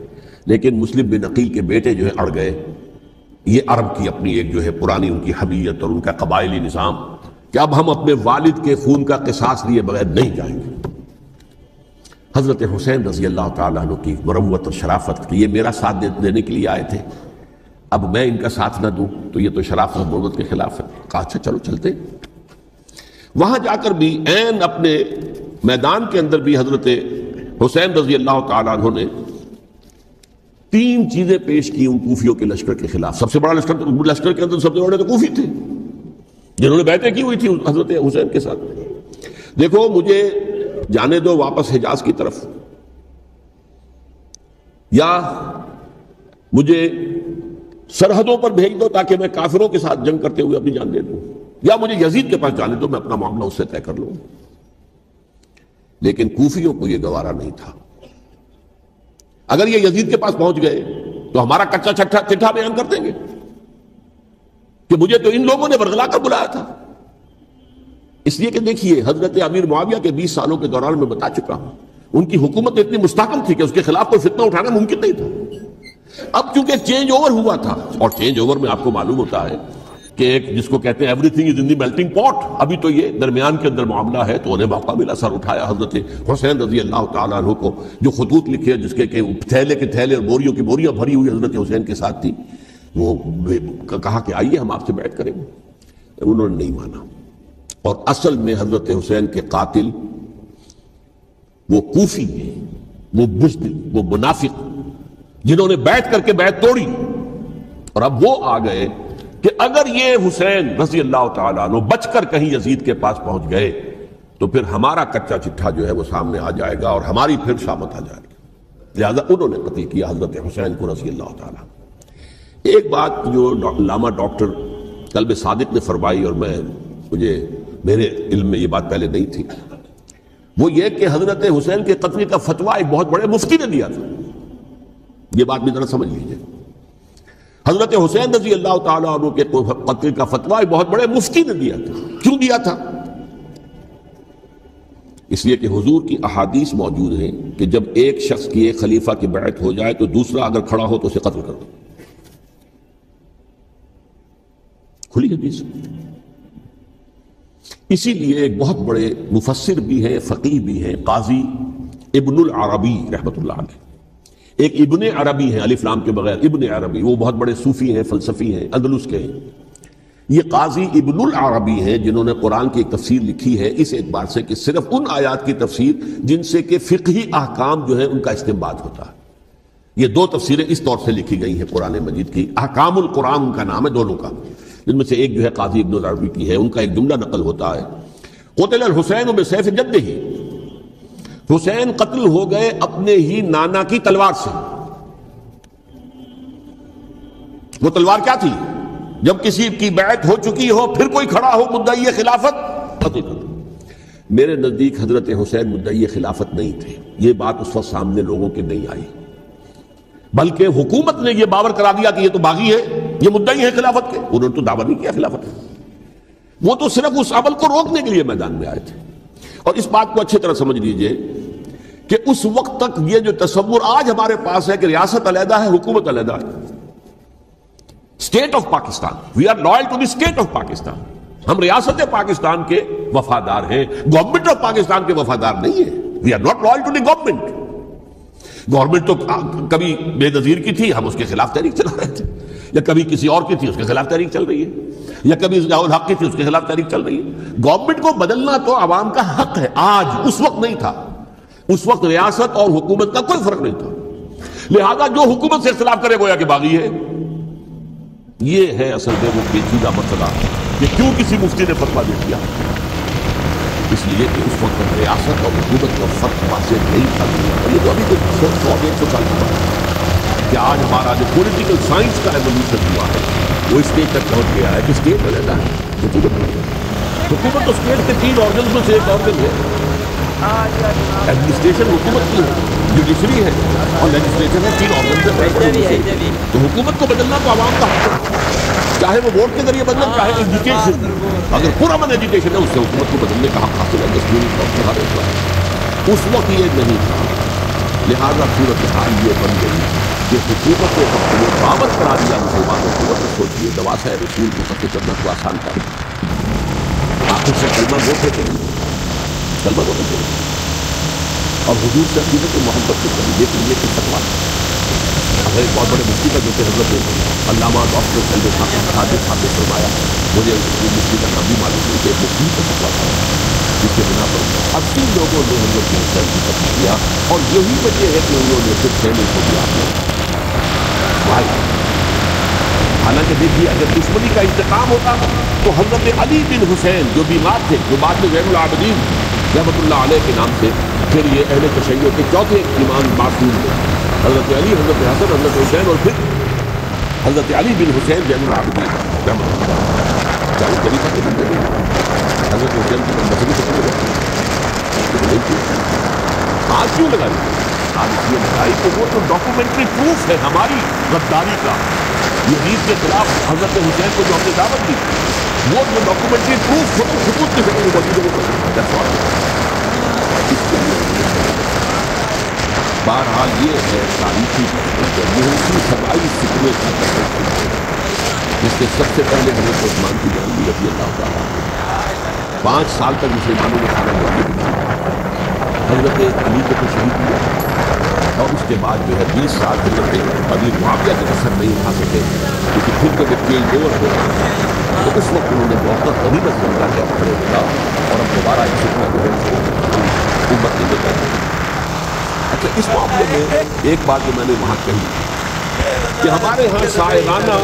لیکن مسلم بن عقیل کے بیٹے جو ہے اڑ گئے۔ یہ عرب کی اپنی ایک جو ہے پرانی ان کی حمیت اور ان کا قبائلی نظام کہ اب ہم اپنے والد کے خون کا قصاص لیے بغیر نہیں جائیں گے۔ حضرت حسین رضی اللہ تعالیٰ عنہ کی مروت اور شرافت کہ یہ میرا ساتھ دینے کے لیے آئے تھے، اب میں ان کا ساتھ نہ دوں تو یہ تو شرافت اور مروت کے خلاف ہے۔ کہا اچھا چلو چلتے۔ وہاں جا کر بھی عین اپنے میدان کے اندر بھی حضرت حسین رضی اللہ تعالیٰ عنہ نے 3 چیزیں پیش کی ان کوفیوں کے لشکر کے خلاف۔ سب سے بڑا لشکر کے اندر سب سے بڑے تو کوفی تھے جنہوں نے بیعتیں کی ہوئی تھی حضرت حسین کے ساتھ۔ دیکھو مجھے جانے دو واپس حجاز کی طرف، یا مجھے سرحدوں پر بھیج دو تاکہ میں کافروں کے ساتھ جنگ کرتے ہوئے اپنی جان دے دوں، یا مجھے یزید کے پاس جانے دو، میں اپنا معاملہ اس سے طے کر لوں۔ لیکن کوفیوں کو یہ گوارا نہیں تھا۔ اگر یہ یزید کے پاس پہنچ گئے تو ہمارا کچا چٹھا بیان کر دیں گے کہ مجھے تو ان لوگوں نے برگلا کر بلایا تھا۔ اس لیے کہ دیکھیے حضرت امیر معاویہ کے 20 سالوں کے دوران میں بتا چکا ہوں، ان کی حکومت اتنی مستحکم تھی کہ اس کے خلاف کوئی فتنہ اٹھانا ممکن نہیں تھا۔ اب چونکہ چینج اوور ہوا تھا، اور چینج اوور میں آپ کو معلوم ہوتا ہے کہ ایک جس کو کہتے ہیں every thing is in the melting پاٹ، ابھی تو یہ درمیان کے اندر معاملہ ہے، تو انہیں موقع ملا، سر اٹھایا حضرت حسین رضی اللہ تعالیٰ عنہ کو، جو خطوط لکھے جس کے کہ تھیلے کے تھیلے اور بوریوں کی بوریاں بھری ہوئی حضرت حسین کے ساتھ تھی، وہ کہا کہ آئیے ہم آپ سے بیعت کریں گے، انہوں نے نہیں مانا۔ اور اصل میں حضرت حسین کے قاتل وہ کوفی ہیں، وہ بزدل، وہ منافق، جنہوں نے بیعت کر کے بیعت توڑی، اور اب وہ آ گئے کہ اگر یہ حسین رضی اللہ تعالیٰ عنہ بچ کر کہیں یزید کے پاس پہنچ گئے تو پھر ہمارا کچا چٹھا جو ہے وہ سامنے آ جائے گا اور ہماری پھر شامت آ جائے گی، لہذا انہوں نے قتل کیا حضرت حسین کو رضی اللہ تعالیٰ۔ ایک بات جو علامہ ڈاکٹر قلب صادق نے فرمائی، اور مجھے میرے علم میں یہ بات پہلے نہیں تھی، وہ یہ کہ حضرت حسین کے قتل کا فتویٰ ایک بہت بڑے مفتی نے دیا تھا۔ یہ بات بھی ذرا سمجھ لیجیے، حضرت حسین رضی اللہ تعالیٰ عنہ کے قتل کا فتویٰ ایک بہت بڑے مفتی نے دیا تھا۔ کیوں دیا تھا؟ اس لیے کہ حضور کی احادیث موجود ہیں کہ جب ایک شخص کی ایک خلیفہ کی بیعت ہو جائے تو دوسرا اگر کھڑا ہو تو اسے قتل کر دو، کھلی حدیث۔ اسی لیے ایک بہت بڑے مفسر بھی ہیں، فقیہ بھی ہیں، قاضی ابن العربی رحمۃ اللہ علیہ، ایک ابن عربی ہیں الف لام کے بغیر، ابن عربی، وہ بہت بڑے صوفی ہیں، فلسفی ہیں، اندلس کے ہیں۔ یہ قاضی ابن العربی ہیں جنہوں نے قرآن کی ایک تفسیر لکھی ہے اس اعتبار سے کہ صرف ان آیات کی تفسیر جن سے کہ فقہی احکام جو ہے ان کا استنباط ہوتا ہے۔ یہ دو تفسیریں اس طور سے لکھی گئی ہیں قرآن مجید کی، احکام القرآن ان کا نام ہے دونوں کا، جن میں سے ایک جو ہے قاضی ابن العربی کی ہے، ان کا ایک جملہ نقل ہوتا ہے، قتل الحسین بسیف جدہ، حسین قتل ہو گئے اپنے ہی نانا کی تلوار سے۔ وہ تلوار کیا تھی؟ جب کسی کی بیعت ہو چکی ہو پھر کوئی کھڑا ہو مدعی خلافت، قتل کر دو۔ میرے نزدیک حضرت حسین مدعی خلافت نہیں تھے، یہ بات اس وقت سامنے لوگوں کے نہیں آئی، بلکہ حکومت نے یہ باور کرا دیا کہ یہ تو باغی ہے، یہ مدعی ہے خلافت کے، انہوں نے تو دعویٰ نہیں کیا خلافت، وہ تو صرف اس عمل کو روکنے کے لیے میدان میں آئے تھے۔ اور اس بات کو اچھی طرح سمجھ لیجئے کہ اس وقت تک یہ جو تصور آج ہمارے پاس ہے کہ ریاست علیحدہ ہے، حکومت علیحدہ ہے، state of Pakistan, we are loyal to the state of Pakistan, ہم ریاست پاکستان کے وفادار ہیں، گورنمنٹ آف پاکستان کے وفادار نہیں ہے، we are not loyal to the government. Government تو کبھی بے نظیر کی تھی، ہم اس کے خلاف تحریک چلا رہے تھے، یا کبھی کسی اور کی تھی اس کے خلاف تحریک چل رہی ہے، یا کبھی ضیاء الحق کی تھی اس کے خلاف تحریک چل رہی ہے۔ گورنمنٹ کو بدلنا تو عوام کا حق ہے، آج، اس وقت نہیں تھا، اس وقت ریاست اور حکومت کا کوئی فرق نہیں تھا، لہذا جو حکومت سے اختلاف کرے گویا کہ باغی ہے۔ یہ ہے اصل میں وہ پیچیدہ مسئلہ کہ کیوں کسی مفتی نے فتویٰ دے دیا، اس لیے کہ اس وقت ریاست اور حکومت کا فرق واضح نہیں تھا۔ یہ تو ابھی تو 100-150 سال کی بات ہے کہ آج ہمارا جو پولیٹیکل سائنس کا ایولیوشن ہوا ہے وہ اسٹیج تک پہنچ گیا ہے کہ اسٹیٹ علیحدہ ہے، حکومت تو اسٹیٹ کے 3 آرگنز میں سے ایک آرگن ہے، ایڈمنسٹریشن حکومت کی ہے، جوڈیشری ہے اور لیجسلیچر ہے، 3 آرگن ہے۔ تو حکومت کو بدلنا تو عوام کا حق ہے، چاہے وہ ووٹ کے ذریعے بدلنا، چاہے ایجوکیشن، اگر پرامن ایجوکیشن ہے اس سے حکومت کو بدلنے کا حق حاصل ہے، دستوری طور پر۔ اس وقت یہ نہیں تھا، لہذا صورتحال یہ بن گئی کہ حکومت کو پابند کرا دیا مسلمانوں کو۔ سوچیے نواسہ رسول کو قتل کرنا تو آسان تھا، آخر سے کلمہ گو تھے کہ کلمہ گو تھے اور حضور سے عقیدت و محبت سے کری، لیکن یہ کہ فتویٰ اگر ایک بہت بڑے مفتی کا جو کہ حضرت علامہ ڈاکٹر قلب صادق صاحب نے فرمایا، مجھے مفتی کا نام بھی معلوم نہیں کہ مفتی کا فتویٰ تھا جس کے بنا پر 80 لوگوں نے حضرت حسین کو قتل کیا، اور یہی وجہ ہے کہ انہوں نے پھر خیمے کو دیا بھائی۔ حالانکہ دیکھیے اگر دشمنی کا انتقام ہوتا تو حضرت علی بن حسین جو بیمار تھے، جو بعد میں زین العابدین رحمۃ اللہ علیہ کے نام سے، پھر یہ اہل تشیع کے چوتھے امام معصوم تھے، حضرت علی، حضرت حسن، حضرت حسین، اور پھر حضرت علی بن حسین زین العابدین رحمۃ اللہ علیہ، چاہے طریقہ کے بندے نہیں، حضرت حسین کی مسئلے سے آج کیوں لگائی؟ آج اس لیے لگائی کہ وہ تو ڈاکومنٹری پروف ہے ہماری غداری کا، یزید کے خلاف حضرت حسین کو جو ہم نے دعوت دی، وہ جو ڈاکومنٹری پروف خطوط کی شکل میں موجود ہے، بہرحال یہ ہے تاریخی محسوس سبائی فتنے کا تسلسل، جس کے سب سے پہلے حضرت عثمان کی جان لی رضی اللہ تعالیٰ 5 سال تک مسلمانوں نے کھانا بنا، حضرت علی کو تو شہید کیا، اور اس کے بعد جو ہے 20 سال حضرت امیر معاویہ کے اثر نہیں اٹھا سکے، کیونکہ پھر تو جب چینج اوور ہو تو اس وقت انہوں نے بہت غنیمت سمجھا کہ اب کھڑے ہوگا اور اب دوبارہ اس فتنہ جو ہے اس کو حکومت نہیں دیتا ہے۔ اچھا، اس معاملے میں ایک بات جو میں نے وہاں کہی کہ ہمارے ہاں شاعرانہ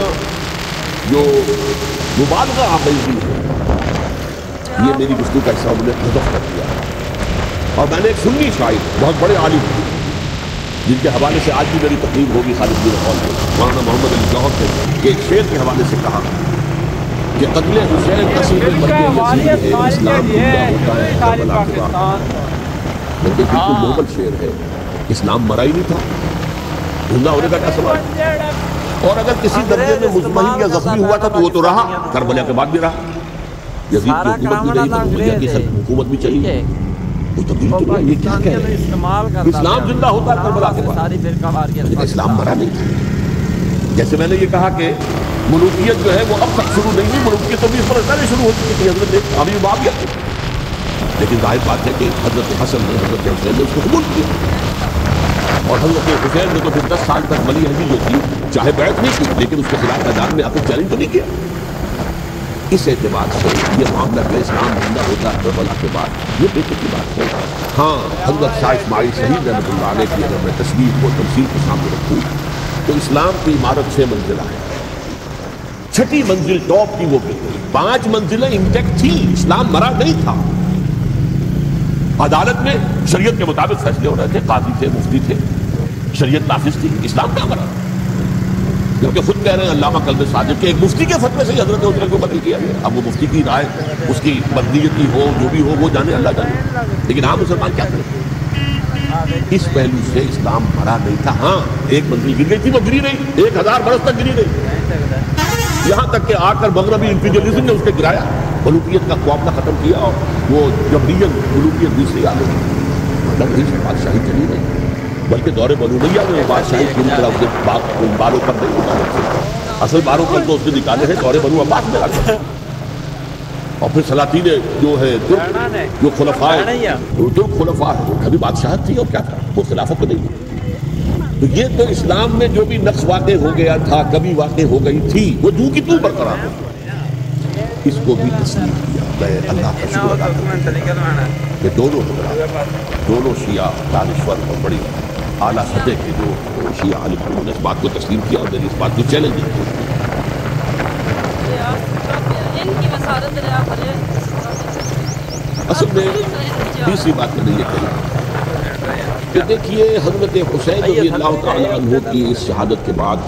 جو مبالغہ آمیزی ہے، یہ میری گفتگو کا حصہ انہوں نے حذف کر دیا، اور میں نے ایک سنی شاعر بہت بڑے عالم جن کے حوالے سے آج بھی میری تقریب ہوگی خالد بن ہال میں، مولانا محمد علی جوہر سے، کہ ایک شعر کے حوالے سے کہا کہ قتل حسین نصیب مرد یزید ہے، اسلام زندہ ہوتا ہے کربلا کے بعد۔ لیکن بالکل نوبل شعر ہے، اسلام مرا ہی نہیں تھا، زندہ ہونے کا کیا سوال؟ اور اگر کسی درجے میں مطمئن یا زخمی ہوا تھا تو وہ تو رہا، کربلا کے بعد بھی رہا، یزید کی حکومت بھی رہی، بنو امیہ کی حکومت بھی چلی، وہ تبدیل تو نہیں۔ یہ کیا کہہ رہے ہیں؟ اسلام زندہ ہوتا ہے کربلا کے بعد، لیکن اسلام مرا نہیں تھا۔ جیسے میں نے یہ کہا کہ ملوکیت جو ہے وہ اب تک شروع نہیں ہوئی، ملوکیت تو 20 برس پہلے شروع ہو چکی تھی حضرت امیر معاویہ کی، لیکن ظاہر بات ہے کہ حضرت حسن نے حضرت حسین نے اس کو قبول کیا، اور حضرت حسین نے تو پھر 10 سال تک ولی عہدی جو تھی چاہے بیعت نہیں کی، لیکن اس کے خلاف میدان میں آ کر چیلنج تو نہیں کیا۔ اس اعتبار سے یہ معاملہ کہ اسلام زندہ ہوتا ہے کربلا کے بعد، یہ بے کی بات ہے۔ ہاں، حضرت شاہ اسماعیل شہید رحمۃ اللہ علیہ کی اگر میں تصویر کو تمثیل کے سامنے رکھوں تو اسلام کی عمارت 6 منزلہ ہے، 6ٹی منزل ٹاپ کی وہ گر گئی، 5 منزلیں انٹیکٹ تھی، اسلام مرا نہیں تھا۔ عدالت میں شریعت کے مطابق فیصلے ہو رہے تھے، قاضی تھے، مفتی تھے، شریعت نافذ تھی، اسلام کیا مرا؟ کیونکہ خود کہہ رہے ہیں علامہ کلب صادق کے ایک مفتی کے فتوے سے حضرت عثمان کو بدل کیا گیا۔ اب وہ مفتی کی رائے اس کی بدنیت کی ہو، جو بھی ہو وہ جانے، اللہ جانے، لیکن ہاں مسلمان کیا کریں؟ اس پہلو سے اسلام مرا نہیں تھا۔ ہاں، 1 منزل گر گئی تھی، وہ گری نہیں، 1000 برس تک گری نہیں، یہاں تک کہ آ کر مغربی انفیڈیلزم نے اس کے گرایا، ملوکیت کا معاملہ ختم کیا، اور وہ جبریت ملوکیت دوسری آ گئی، مطلب نہیں بادشاہی چلی نہیں، بلکہ دور بنو امیہ میں بادشاہی پوری طرح اس کے بالوں پر نہیں نکالے، اصل بالوں پر تو اس نے نکالے ہیں دور بنو عباس میں لگے، اور پھر سلاطین جو ہے جو خلفاء ہے کبھی بادشاہت تھی اور کیا تھا، وہ خلافت کو نہیں تھی۔ تو یہ تو اسلام میں جو بھی نقص واقع ہو گیا تھا، کبھی واقع ہو گئی تھی، وہ جو کی تو برقرار ہے، اس کو بھی تسلیم کیا۔ میں اللہ کا شکر ادا کرتا ہوں کہ دونوں شیعہ دانشور اور بڑی اعلیٰ سطح کے جو شیعہ عالم نے اس بات کو تسلیم کیا اور میری اس بات کو چیلنج نہیں کیا۔ اصل میں تیسری بات میں نے یہ کہی کہ دیکھیے حضرت حسین رضی اللہ تعالیٰ عنہ کی اس شہادت کے بعد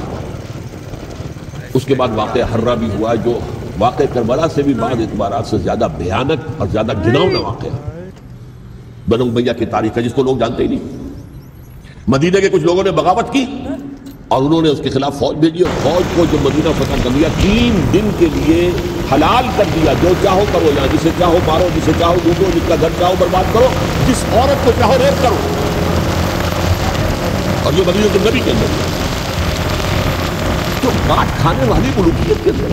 اس کے بعد واقعہ حرہ بھی ہوا، جو واقعہ کربلا سے بھی بعض اعتبارات سے زیادہ بھیانک اور زیادہ گھناؤنا واقعہ بنو امیہ کی تاریخ ہے، جس کو لوگ جانتے ہی نہیں۔ مدینہ کے کچھ لوگوں نے بغاوت کی اور انہوں نے اس کے خلاف فوج بھیجی، اور فوج کو جو مدینہ فتح کر لیا 3 دن کے لیے حلال کر دیا، جو چاہو کرو، یہاں جسے چاہو مارو، جسے چاہو ڈوبو، جس کا گھر چاہو برباد کرو، جس عورت کو چاہو ریپ کرو، اور یہ مدینہ النبی کے اندر تو کاٹ کھانے والی ملوکیت کے اندر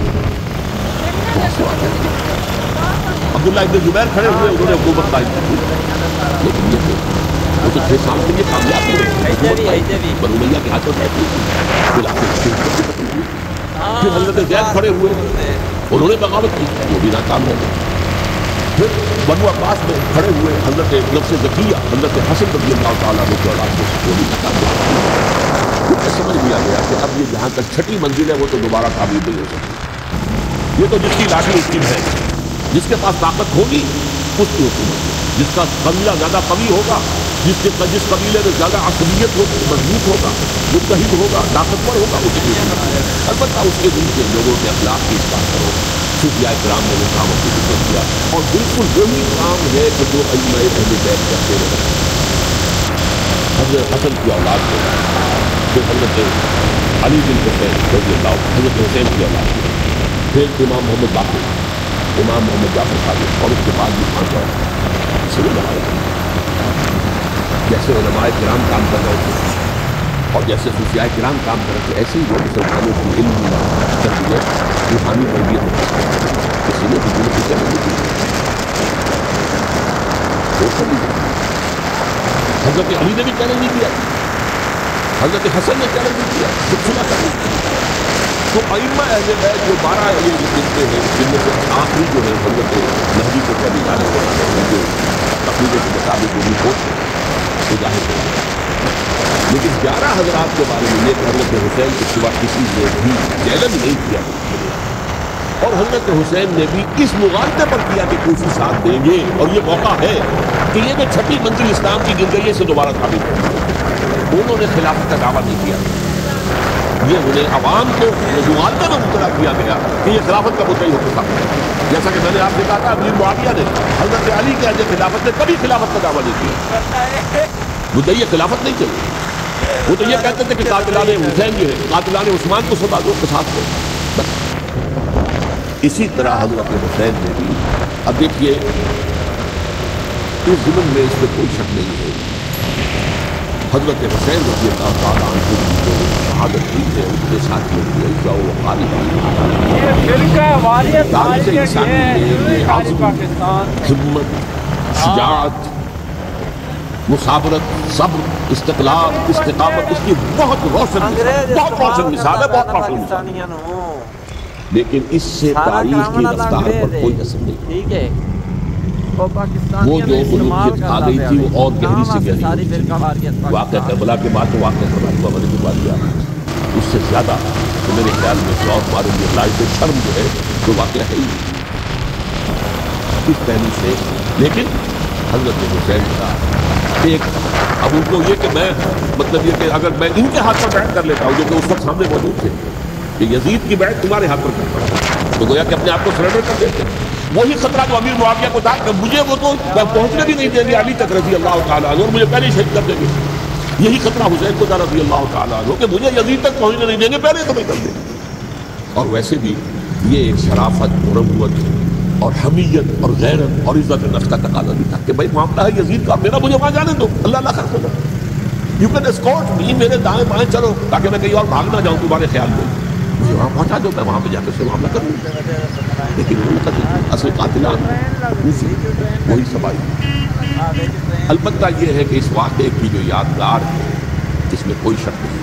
عبداللہ ابن زبیر کھڑے ہوئے، انہوں نے حکومت قائم کی، لیکن یہ وہ تو 6 سال کے لیے کامیاب ہوئے، بنو امیہ کے ہاتھوں سے پھر حضرت زید کھڑے ہوئے، انہوں نے بغاوت کی، وہ بھی ناکام ہو گئے۔ پھر بنو عباس میں کھڑے ہوئے حضرت نفس زکیہ، حضرت حسن رضی اللہ تعالیٰ عنہ کے اولاد کو، وہ بھی ناکام ہو گئے۔ پھر سمجھ لیا گیا کہ اب یہ جہاں تک 6ٹی منزل ہے وہ تو دوبارہ تعمیر نہیں ہو سکتی، یہ تو جس کی لاٹھی اس کی ہے، جس کے پاس طاقت ہوگی اس کی حکومت، جس کا قبیلہ زیادہ قوی ہوگا، جس قبیلے میں زیادہ عصبیت ہوگی، مضبوط ہوگا، متحد ہوگا، طاقتور ہوگا، اس کی حکومت۔ البتہ اس کے دل کے لوگوں کے اخلاق کی اصلاح کرو۔ صوفیاء کرام نے وہ کاموں کی ذکر کیا، اور بالکل وہی کام ہے کہ جو ائمہ اہل بیت کرتے رہے۔ حضرت حسن کی اولاد کو، پھر حضرت علی بن حسین رضی اللہ، حضرت حسین کی اولاد کو، پھر امام محمد باقر، امام محمد جعفر صادق، اور اس کے بعد بھی 5 اور جیسے علماء کرام کام کر رہے تھے اور جیسے صوفیاء کرام کام کر رہے تھے، ایسے ہی وہ مسلمانوں کی علم تربیت روحانی تربیت کسی نے بھی دل کی چیلنج کی وہ کبھی حضرت علی نے بھی چیلنج نہیں کیا، حضرت حسن نے چیلنج نہیں کیا، سلسلہ کرنے کیا۔ تو ائمہ اہل بیت جو 12 یہ گنتے ہیں، جن میں سے آخری جو ہے حضرت مہدی کو کبھی جانے والا ہے، جو عقیدے کے مطابق وہ بھی وہ ظاہر ہے، لیکن 11 حضرات کے بارے میں یہ حضرت حسین کے سوا کسی نے بھی چیلنج نہیں کیا، اور حضرت حسین نے بھی اس مغالطے پر کیا کہ کوفی ساتھ دیں گے، اور یہ موقع ہے کہ یہ جو چھٹی منزل اسلام کی گر گئی ہے اسے دوبارہ ثابت کر، انہوں نے خلافت کا دعویٰ نہیں کیا، یہ انہیں عوام کو مغالطے میں مبتلا کیا گیا کہ یہ خلافت کا مدعی ہوتا تھا، جیسا کہ میں نے آپ سے کہا تھا امیر معاویہ نے حضرت علی کے عہد خلافت نے کبھی خلافت کا دعویٰ نہیں کیا، مدعی خلافت نہیں چلی، وہ تو یہ کہتے تھے کہ قاتلان حسین جو ہے قاتلان عثمان کو سزا دو، قصاص دو، بس۔ اسی طرح حضرت حسین نے بھی، اب دیکھیے اس ظلم میں اس میں کوئی شک نہیں ہے، حضرت حسین رضی اللہ تعالیٰ عنہ کی جو شہادت ہوئی ہے ان کے ساتھیوں کی عزا و وقار تاریخ انسانی میں یہ عزم، ہمت، شجاعت، مثابرت، صبر، استقلال، استقامت، اس کی بہت روشن مثال ہے، بہت روشن مثال ہے، لیکن اس سے تاریخ کی رفتار پر کوئی اثر نہیں، وہ جو ملوکیت آ گئی تھی وہ اور گہری سے گہری ہوئی تھی، واقعہ کربلا کے بعد تو واقعہ کربلا والے کے بعد کیا اس سے زیادہ تو میرے خیال میں شوق ہمارے لیے لائق شرم جو ہے تو واقعہ ہے ہی اس پہلو سے، لیکن حضرت حسین کا ایک اب ان کو یہ کہ میں مطلب یہ کہ اگر میں ان کے ہاتھ پر بیعت کر لیتا ہوں جو کہ اس وقت سامنے موجود تھے کہ یزید کی بیعت تمہارے ہاتھ پر کرتا ہوں، تو گویا کہ اپنے آپ کو سرنڈر کر دیتے، وہی خطرہ جو امیر معاویہ کو تھا کہ مجھے وہ تو پہنچنے بھی نہیں دیں گے علی تک رضی اللہ تعالیٰ عنہ اور مجھے پہلے شہید کر دیں گے، یہی خطرہ حسین کو تھا رضی اللہ تعالیٰ عنہ کہ مجھے یزید تک پہنچنے نہیں دیں گے، پہلے تو نہیں کر دیں گے۔ اور ویسے بھی یہ ایک شرافت، مروت اور حمیت اور غیرت اور عزت نفس کا تقاضا بھی تھا کہ بھائی معاملہ ہے یزید کا، میرا مجھے وہاں جانے دو، اللہ اللہ خیر کرو، یو کین اسکورٹ می، میرے دائیں بائیں چلو تاکہ میں کہیں اور بھاگ نہ جاؤں تمہارے خیال میں، مجھے وہاں پہنچا دو، میں وہاں پہ جا کر سے معاملہ کروں، لیکن ان کا اصل قاتلان وہی سبائی۔ البتہ یہ ہے کہ اس واقعے کی جو یادگار ہے اس میں کوئی شک نہیں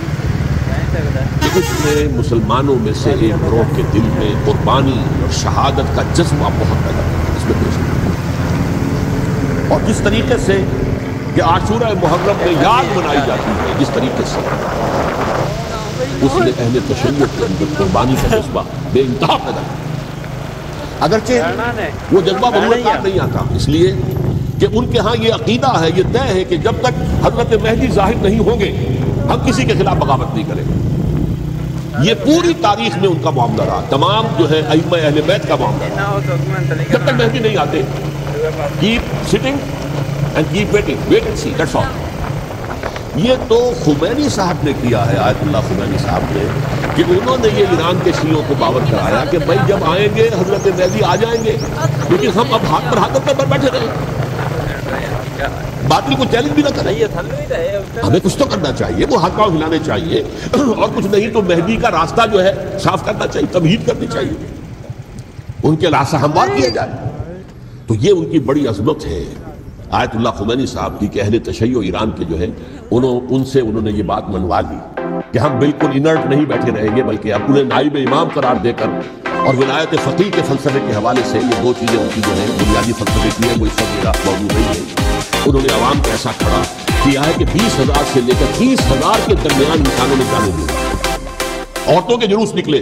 کہ اس میں مسلمانوں میں سے ایک گروہ کے دل میں قربانی اور شہادت کا جذبہ بہت پیدا کرتا ہے، اس میں کوئی شک نہیں، اور جس طریقے سے کہ عاشورہ محرم میں یاد منائی جاتی ہے، جس طریقے سے اس نے اہل تشیع کے اندر قربانی کا جذبہ بے انتہا پیدا کیا، اگرچہ وہ جذبہ بہت نہیں آتا، اس لیے کہ ان کے ہاں یہ عقیدہ ہے، یہ طے ہے کہ جب تک حضرت مہدی ظاہر نہیں ہوں گے ہم کسی کے خلاف بغاوت نہیں کریں گے، یہ پوری تاریخ میں ان کا معاملہ رہا، تمام جو ہے ائمہ اہل بیت کا معاملہ رہا، جب تک مہدی نہیں آتے keep sitting and keep waiting, wait and see, that's all۔ یہ تو خمینی صاحب نے کیا ہے، آیت اللہ خمینی صاحب نے، کہ انہوں نے یہ ایران کے شیعوں کو باور کرایا کہ بھائی جب آئیں گے حضرت مہدی آ جائیں گے، لیکن ہم اب ہاتھ پر ہاتھ کر بیٹھے رہیں، باطل کو چیلنج بھی نہ کریں، ہمیں کچھ تو کرنا چاہیے، وہ ہاتھ پاؤں ہلانے چاہیے، اور کچھ نہیں تو مہدی کا راستہ جو ہے صاف کرنا چاہیے، تمہید کرنی چاہیے، ان کے راستہ ہموار کیا جائے، تو یہ ان کی بڑی عظمت ہے آیت اللہ خمینی صاحب کی کہ اہل تشیع ایران کے جو ہے ان سے انہوں نے یہ بات منوا لی کہ ہم بالکل انرٹ نہیں بیٹھے رہیں گے، بلکہ اب انہیں نائب امام قرار دے کر اور ولایت فقیہ کے فلسفے کے حوالے سے یہ دو چیزیں ان کی جو ہے بنیادی فلسفے کی ہے، وہ اس وقت میرا موضوع نہیں ہے، انہوں نے عوام کو ایسا کھڑا کیا ہے کہ 20,000 سے لے کر 30,000 کے درمیان انسانوں نے جانے دیا، عورتوں کے جلوس نکلے،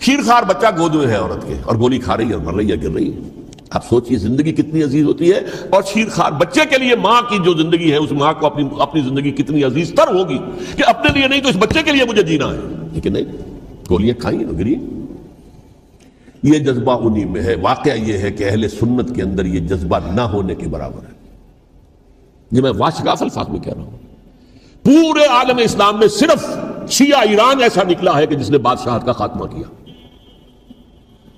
خیرخوار بچہ گود میں ہے عورت کے اور گولی کھا رہی ہے اور مر رہی ہے، گر رہی ہے، آپ سوچئے زندگی کتنی عزیز ہوتی ہے، اور شیرخوار بچے کے لیے ماں کی جو زندگی ہے اس ماں کو اپنی زندگی کتنی عزیز تر ہوگی کہ اپنے لیے نہیں تو اس بچے کے لیے مجھے جینا ہے، لیکن نہیں، گولیاں کھائیں گری۔ یہ جذبہ انہی میں ہے۔ واقعہ یہ ہے کہ اہل سنت کے اندر یہ جذبہ نہ ہونے کے برابر ہے، یہ میں واشگاف الفاظ میں کہہ رہا ہوں۔ پورے عالم اسلام میں صرف شیعہ ایران ایسا نکلا ہے کہ جس نے بادشاہت کا خاتمہ کیا،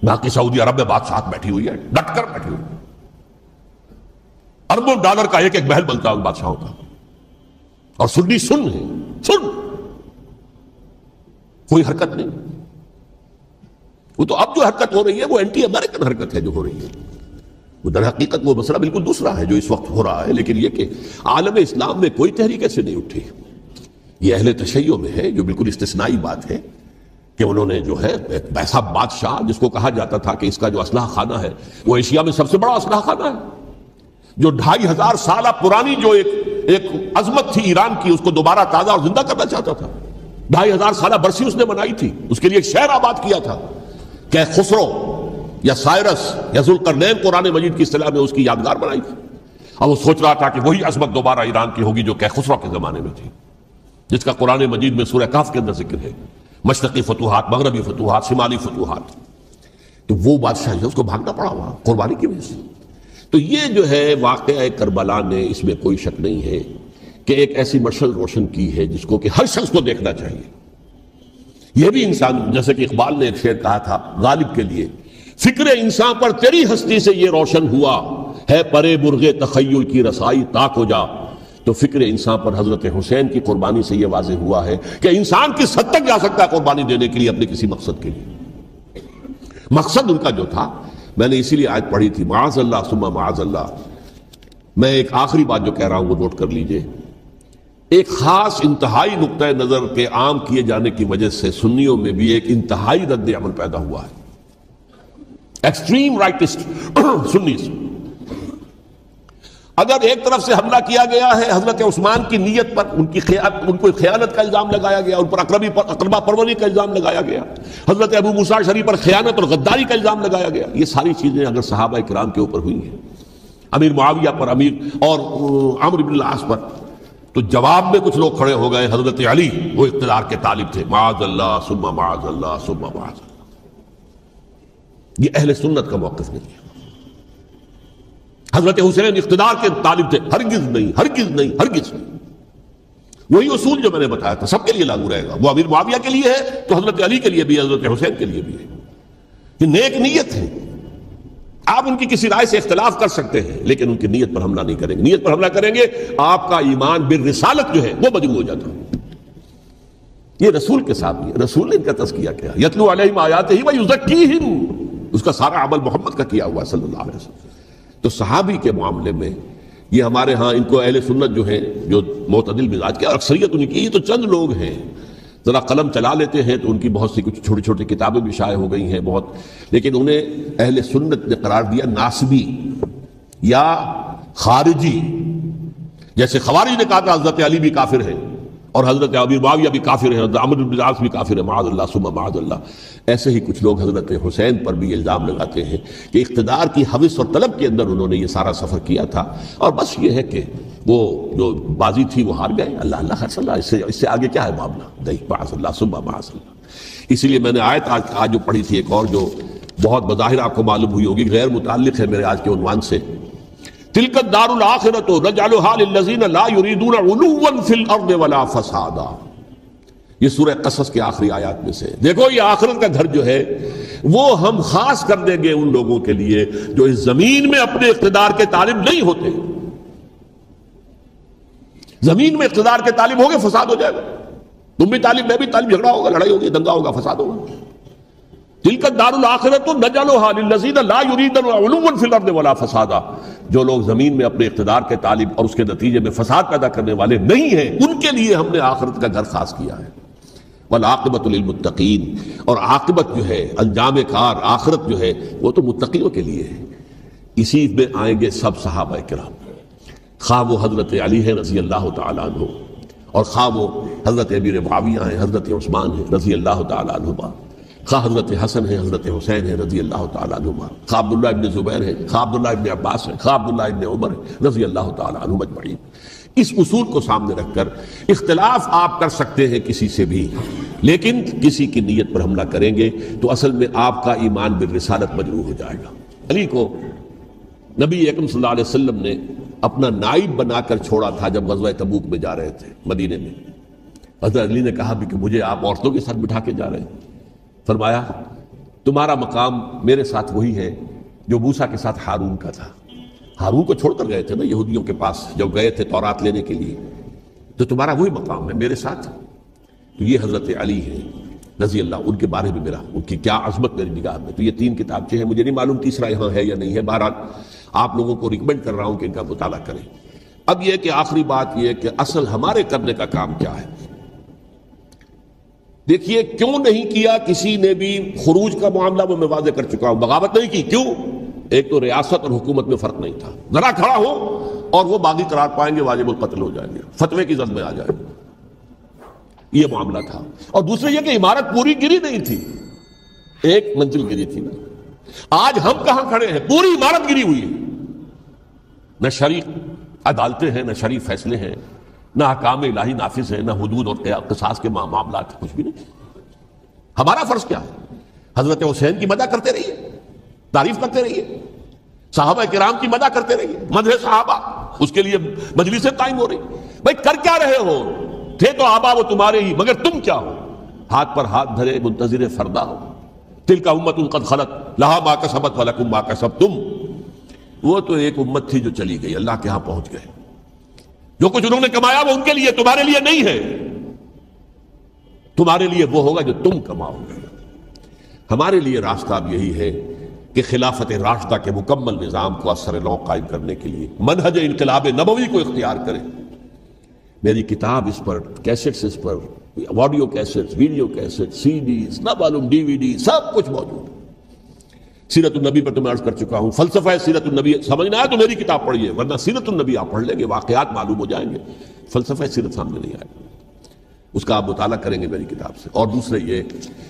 باقی سعودی عرب میں بادشاہت بیٹھی ہوئی ہے، ڈٹ کر بیٹھی ہوئی، اربوں ڈالر کا ایک ایک محل بنتا ہے ان بادشاہوں کا، اور سنی سن ہے، سن، کوئی حرکت نہیں۔ وہ تو اب جو حرکت ہو رہی ہے وہ اینٹی امریکن حرکت ہے جو ہو رہی ہے، وہ در حقیقت وہ مسئلہ بالکل دوسرا ہے جو اس وقت ہو رہا ہے۔ لیکن یہ کہ عالم اسلام میں کوئی تحریک ایسے نہیں اٹھی، یہ اہل تشیع میں ہے جو بالکل استثنائی بات ہے کہ انہوں نے جو ہے ایک ایسا بادشاہ جس کو کہا جاتا تھا کہ اس کا جو اسلحہ خانہ ہے وہ ایشیا میں سب سے بڑا اسلحہ خانہ ہے، جو 2500 سالہ پرانی جو ایک عظمت تھی ایران کی اس کو دوبارہ تازہ اور زندہ کرنا چاہتا تھا۔ 2500 سالہ برسی اس نے بنائی تھی، اس کے لیے ایک شہر آباد کیا تھا کہ خسرو یا سائرس یا ذوالقرنین قرآن مجید کی اصطلاح میں اس کی یادگار بنائی تھی، اور وہ سوچ رہا تھا کہ وہی عظمت دوبارہ ایران کی ہوگی جو کہ خسرو کے زمانے میں تھی، جس کا قرآن مجید میں سورہ کہف کے اندر ذکر ہے، مشرقی فتوحات، مغربی فتوحات، شمالی فتوحات۔ تو وہ بادشاہ ہے اس کو بھاگنا پڑا وہاں قربانی کی وجہ سے۔ تو یہ جو ہے واقعہ کربلا نے، اس میں کوئی شک نہیں ہے کہ ایک ایسی مشعل روشن کی ہے جس کو کہ ہر شخص کو دیکھنا چاہیے۔ یہ بھی انسان، جیسے کہ اقبال نے ایک شعر کہا تھا غالب کے لیے، فکر انسان پر تیری ہستی سے یہ روشن ہوا ہے، پرے مرغ تخیل کی رسائی تاک ہو جا۔ تو فکر انسان پر حضرت حسین کی قربانی سے یہ واضح ہوا ہے کہ انسان کس حد تک جا سکتا ہے قربانی دینے کے لیے اپنے کسی مقصد کے لیے۔ مقصد ان کا جو تھا، میں نے اسی لیے آیت پڑھی تھی، معاذ اللہ ثم معاذ اللہ۔ میں ایک آخری بات جو کہہ رہا ہوں وہ نوٹ کر لیجئے، ایک خاص انتہائی نقطۂ نظر کے عام کیے جانے کی وجہ سے سنیوں میں بھی ایک انتہائی رد عمل پیدا ہوا ہے، ایکسٹریم رائٹسٹ سنیز۔ اگر ایک طرف سے حملہ کیا گیا ہے حضرت عثمان کی نیت پر، ان کو خیانت کا الزام لگایا گیا، ان پر اقربا پروری کا الزام لگایا گیا، حضرت ابو موسیٰ شریف پر خیانت اور غداری کا الزام لگایا گیا، یہ ساری چیزیں اگر صحابہ کرام کے اوپر ہوئی ہیں، امیر معاویہ پر، امیر اور عمرو بن العاص پر، تو جواب میں کچھ لوگ کھڑے ہو گئے، حضرت علی وہ اقتدار کے طالب تھے، معاذ اللہ ثم معاذ اللہ ثم معاذ اللہ۔ یہ اہل سنت کا موقف نہیں ہے۔ حضرت حسین اقتدار کے طالب تھے، ہرگز نہیں، ہرگز نہیں، ہرگز نہیں۔ وہی اصول جو میں نے بتایا تھا سب کے لیے لاگو رہے گا، وہ امیر معاویہ کے لیے ہے تو حضرت علی کے لیے بھی، حضرت حسین کے لیے بھی ہے۔ یہ نیک نیت ہے، آپ ان کی کسی رائے سے اختلاف کر سکتے ہیں لیکن ان کی نیت پر حملہ نہیں کریں گے۔ نیت پر حملہ کریں گے آپ کا ایمان بالرسالت جو ہے وہ مجروح ہو جاتا ہے۔ یہ رسول کے ساتھ بھی، رسول نے ان کا تزکیہ کیا، یتلو علیہم آیاتہ ویزکیہم، اس کا سارا عمل محمد کا کیا ہوا صلی اللہ علیہ وسلم۔ تو صحابی کے معاملے میں یہ ہمارے ہاں ان کو اہل سنت جو ہیں جو معتدل مزاج کے، اکثریت ان کی، یہ تو چند لوگ ہیں، ذرا قلم چلا لیتے ہیں تو ان کی بہت سی کچھ چھوٹی چھوٹی کتابیں بھی شائع ہو گئی ہیں بہت، لیکن انہیں اہل سنت نے قرار دیا ناسبی یا خارجی۔ جیسے خوارج نے کہا تھا حضرت علی بھی کافر ہیں اور حضرت ابی معاویہ بھی کافر ہیں، حضرت عمرو بن العاص بھی کافر ہیں، معاذ اللہ ثم معاذ اللہ۔ ایسے ہی کچھ لوگ حضرت حسین پر بھی الزام لگاتے ہیں کہ اقتدار کی ہوس اور طلب کے اندر انہوں نے یہ سارا سفر کیا تھا، اور بس یہ ہے کہ وہ جو بازی تھی وہ ہار گئے، اللہ اللہ خیر اللہ، اس سے آگے کیا ہے معاملہ، نہیں، معاذ اللہ ثم معاذ اللہ۔ اسی لیے میں نے آیت آج جو پڑھی تھی ایک اور جو بہت بظاہر آپ کو معلوم ہوئی ہوگی، غیر متعلق ہے میرے آج کے عنوان سے، تلک الدار الآخرۃ نجعلھا للذین لا یریدون علوا فی الارض ولا فسادا۔ یہ سورہ قصص کے آخری آیات میں سے، دیکھو یہ آخرت کا گھر جو ہے وہ ہم خاص کر دیں گے ان لوگوں کے لیے جو اس زمین میں اپنے اقتدار کے طالب نہیں ہوتے۔ زمین میں اقتدار کے طالب ہوگے فساد ہو جائے گا، تم بھی طالب میں بھی طالب، جھگڑا ہوگا، لڑائی ہوگی، دنگا ہوگا، فساد ہوگا۔ تلک الدار الآخرۃ نجعلھا للذین لا یریدون علوا فی الارض ولا فسادا۔ جو لوگ زمین میں اپنے اقتدار کے طالب اور اس کے نتیجے میں فساد پیدا کرنے والے نہیں ہیں، ان کے لیے ہم نے آخرت کا گھر خاص کیا ہے۔ والعاقبۃ للمتقین، اور عاقبت جو ہے، انجام کار، آخرت جو ہے وہ تو متقیوں کے لیے ہے۔ اسی میں آئیں گے سب صحابہ کرام، خواہ وہ حضرت علی ہے رضی اللہ تعالیٰ عنہ، اور خواہ وہ حضرت امیر معاویہ ہیں، حضرت عثمان ہیں رضی اللہ تعالیٰ عنہما، خواہ حضرت حسن ہے، حضرت حسین ہے رضی اللہ تعالیٰ عنہما، خواہ عبداللہ ابن زبیر ہے، خواہ عبداللہ ابن عباس ہے، خواہ عبداللہ ابن عمر ہے رضی اللہ تعالیٰ عنہم اجمعین۔ اس اصول کو سامنے رکھ کر اختلاف آپ کر سکتے ہیں کسی سے بھی، لیکن کسی کی نیت پر حملہ کریں گے تو اصل میں آپ کا ایمان بالرسالت مجروح ہو جائے گا۔ علی کو نبی اکرم صلی اللہ علیہ وسلم نے اپنا نائب بنا کر چھوڑا تھا جب غزوہ تبوک میں جا رہے تھے مدینے میں۔ حضرت علی نے کہا بھی کہ مجھے آپ عورتوں کے ساتھ بٹھا کے جا رہے ہیں، فرمایا تمہارا مقام میرے ساتھ وہی ہے جو موسیٰ کے ساتھ ہارون کا تھا۔ ہارون کو چھوڑ کر گئے تھے نا یہودیوں کے پاس جب گئے تھے تورات لینے کے لیے، تو تمہارا وہی مقام ہے میرے ساتھ. تو یہ حضرت علی ہے رضی اللہ، ان کے بارے میں ان کی کیا عظمت میری نگاہ میں. تو یہ 3 کتابچے ہیں، مجھے نہیں معلوم تیسرا یہاں ہے یا نہیں ہے. بہرحال آپ لوگوں کو ریکمینڈ کر رہا ہوں کہ ان کا مطالعہ کریں. اب یہ کہ آخری بات یہ کہ اصل ہمارے کرنے کا کام کیا ہے. دیکھیے کیوں نہیں کیا کسی نے بھی خروج کا معاملہ، وہ میں واضح کر چکا ہوں. بغاوت نہیں کی. کیوں؟ ایک تو ریاست اور حکومت میں فرق نہیں تھا. ذرا کھڑا ہو اور وہ باغی قرار پائیں گے، واجب القتل ہو جائیں گے، فتوے کی زد میں آ جائیں گے. یہ معاملہ تھا. اور دوسرے یہ کہ عمارت پوری گری نہیں تھی، ایک منزل گری تھی نا. آج ہم کہاں کھڑے ہیں؟ پوری عمارت گری ہوئی ہے. نہ شرعی عدالتیں ہیں، نہ شرعی فیصلے ہیں، نہ احکام الہی نافذ ہیں، نہ حدود اور قصاص کے معاملات، کچھ بھی نہیں. ہمارا فرض کیا ہے؟ حضرت حسین کی مدح کرتے رہیے، تعریف کرتے رہیے، صحابہ کرام کی مدح کرتے رہیے، مدح صحابہ، اس کے لیے مجلسیں قائم ہو رہی. بھائی کر کیا رہے ہو؟ تھے تو آبا وہ تمہارے ہی، مگر تم کیا ہو؟ ہاتھ پر ہاتھ دھرے منتظر فردا ہو. تلک امۃ قد خلت لہا ما کسبت ولکم ما کسبتم. وہ تو ایک امت تھی جو چلی گئی، اللہ کے ہاں پہنچ گئے. جو کچھ انہوں نے کمایا وہ ان کے لیے، تمہارے لیے نہیں ہے. تمہارے لیے وہ ہوگا جو تم کماؤ گے. ہمارے لیے راستہ اب یہی ہے کہ خلافت راشدہ کے مکمل نظام کو اثر نو قائم کرنے کے لیے منہج انقلاب نبوی کو اختیار کریں. میری کتاب اس پر، کیسٹس اس پر، آڈیو کیسٹس، ویڈیو کیسٹس، سی ڈیز، نہ معلوم ڈی وی ڈی، سب کچھ موجود ہے. سیرت النبی پر تو میں عرض کر چکا ہوں. فلسفہ سیرت النبی سمجھنا ہے تو میری کتاب پڑھیے، ورنہ سیرت النبی آپ پڑھ لیں گے، واقعات معلوم ہو جائیں گے، فلسفہ سیرت سامنے نہیں آئے. اس کا آپ مطالعہ کریں گے میری کتاب سے. اور دوسرے یہ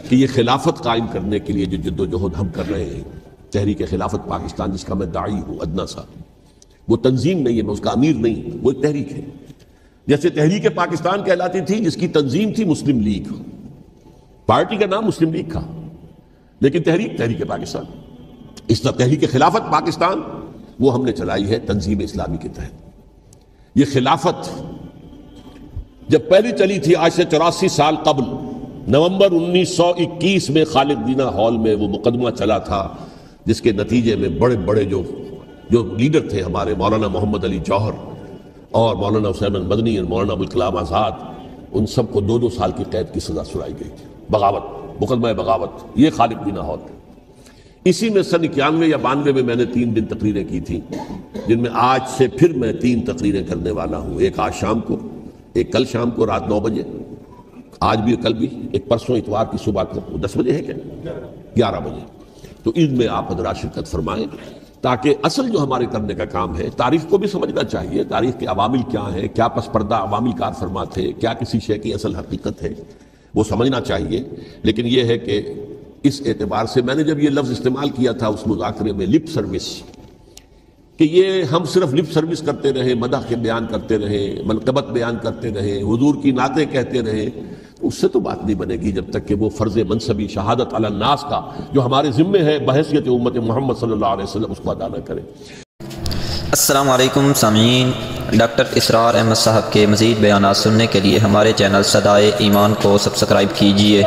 کہ یہ خلافت قائم کرنے کے لیے جو جد و جہد ہم کر رہے ہیں، تحریک خلافت پاکستان جس کا میں داعی ہوں ادنا سا، وہ تنظیم نہیں ہے، میں اس کا امیر نہیں، وہ ایک تحریک ہے. جیسے تحریک پاکستان کہلاتی تھی، جس کی تنظیم تھی مسلم لیگ، پارٹی کا نام مسلم لیگ تھا، لیکن تحریک پاکستان. اس طرح تحریک خلافت پاکستان وہ ہم نے چلائی ہے تنظیم اسلامی کے تحت. یہ خلافت جب پہلی چلی تھی آج سے 84 سال قبل، نومبر 1921 میں خالد دینا ہال میں وہ مقدمہ چلا تھا، جس کے نتیجے میں بڑے بڑے جو لیڈر تھے ہمارے، مولانا محمد علی جوہر اور مولانا حسین المدنی اور مولانا ابوالکلام آزاد، ان سب کو 2 سال کی قید کی سزا سنائی گئی تھی. بغاوت، مقدمہ بغاوت، یہ خالد دینا ہال تھا. اسی میں سن 91 یا 92 میں نے 3 دن تقریریں کی تھیں، جن میں آج سے پھر میں 3 تقریریں کرنے والا ہوں. ایک آج شام کو، ایک کل شام کو رات 9 بجے، آج بھی کل بھی، ایک پرسوں اتوار کی صبح کو 10 بجے ہے کیا 11 بجے. تو ان میں آپ حضرات شرکت فرمائیں، تاکہ اصل جو ہمارے کرنے کا کام ہے، تاریخ کو بھی سمجھنا چاہیے، تاریخ کے عوامل کیا ہیں، کیا پس پردہ عوامل کار فرما تھے، کیا کسی شے کی اصل حقیقت ہے، وہ سمجھنا چاہیے. لیکن یہ ہے کہ اس اعتبار سے میں نے جب یہ لفظ استعمال کیا تھا اس مذاکرے میں، لپ سروس، کہ یہ ہم صرف لپ سروس کرتے رہے، مدح کے بیان کرتے رہے، منقبت بیان کرتے رہے، حضور کی نعتیں کہتے رہے، اس سے تو بات نہیں بنے گی جب تک کہ وہ فرض منصبی شہادت علی الناس کا جو ہمارے ذمے ہے بحیثیت امت محمد صلی اللہ علیہ وسلم، اس کو ادا نہ کریں. السلام علیکم سامعین، ڈاکٹر اسرار احمد صاحب کے مزید بیانات سننے کے لیے ہمارے چینل صدائے ایمان کو سبسکرائب کیجیے.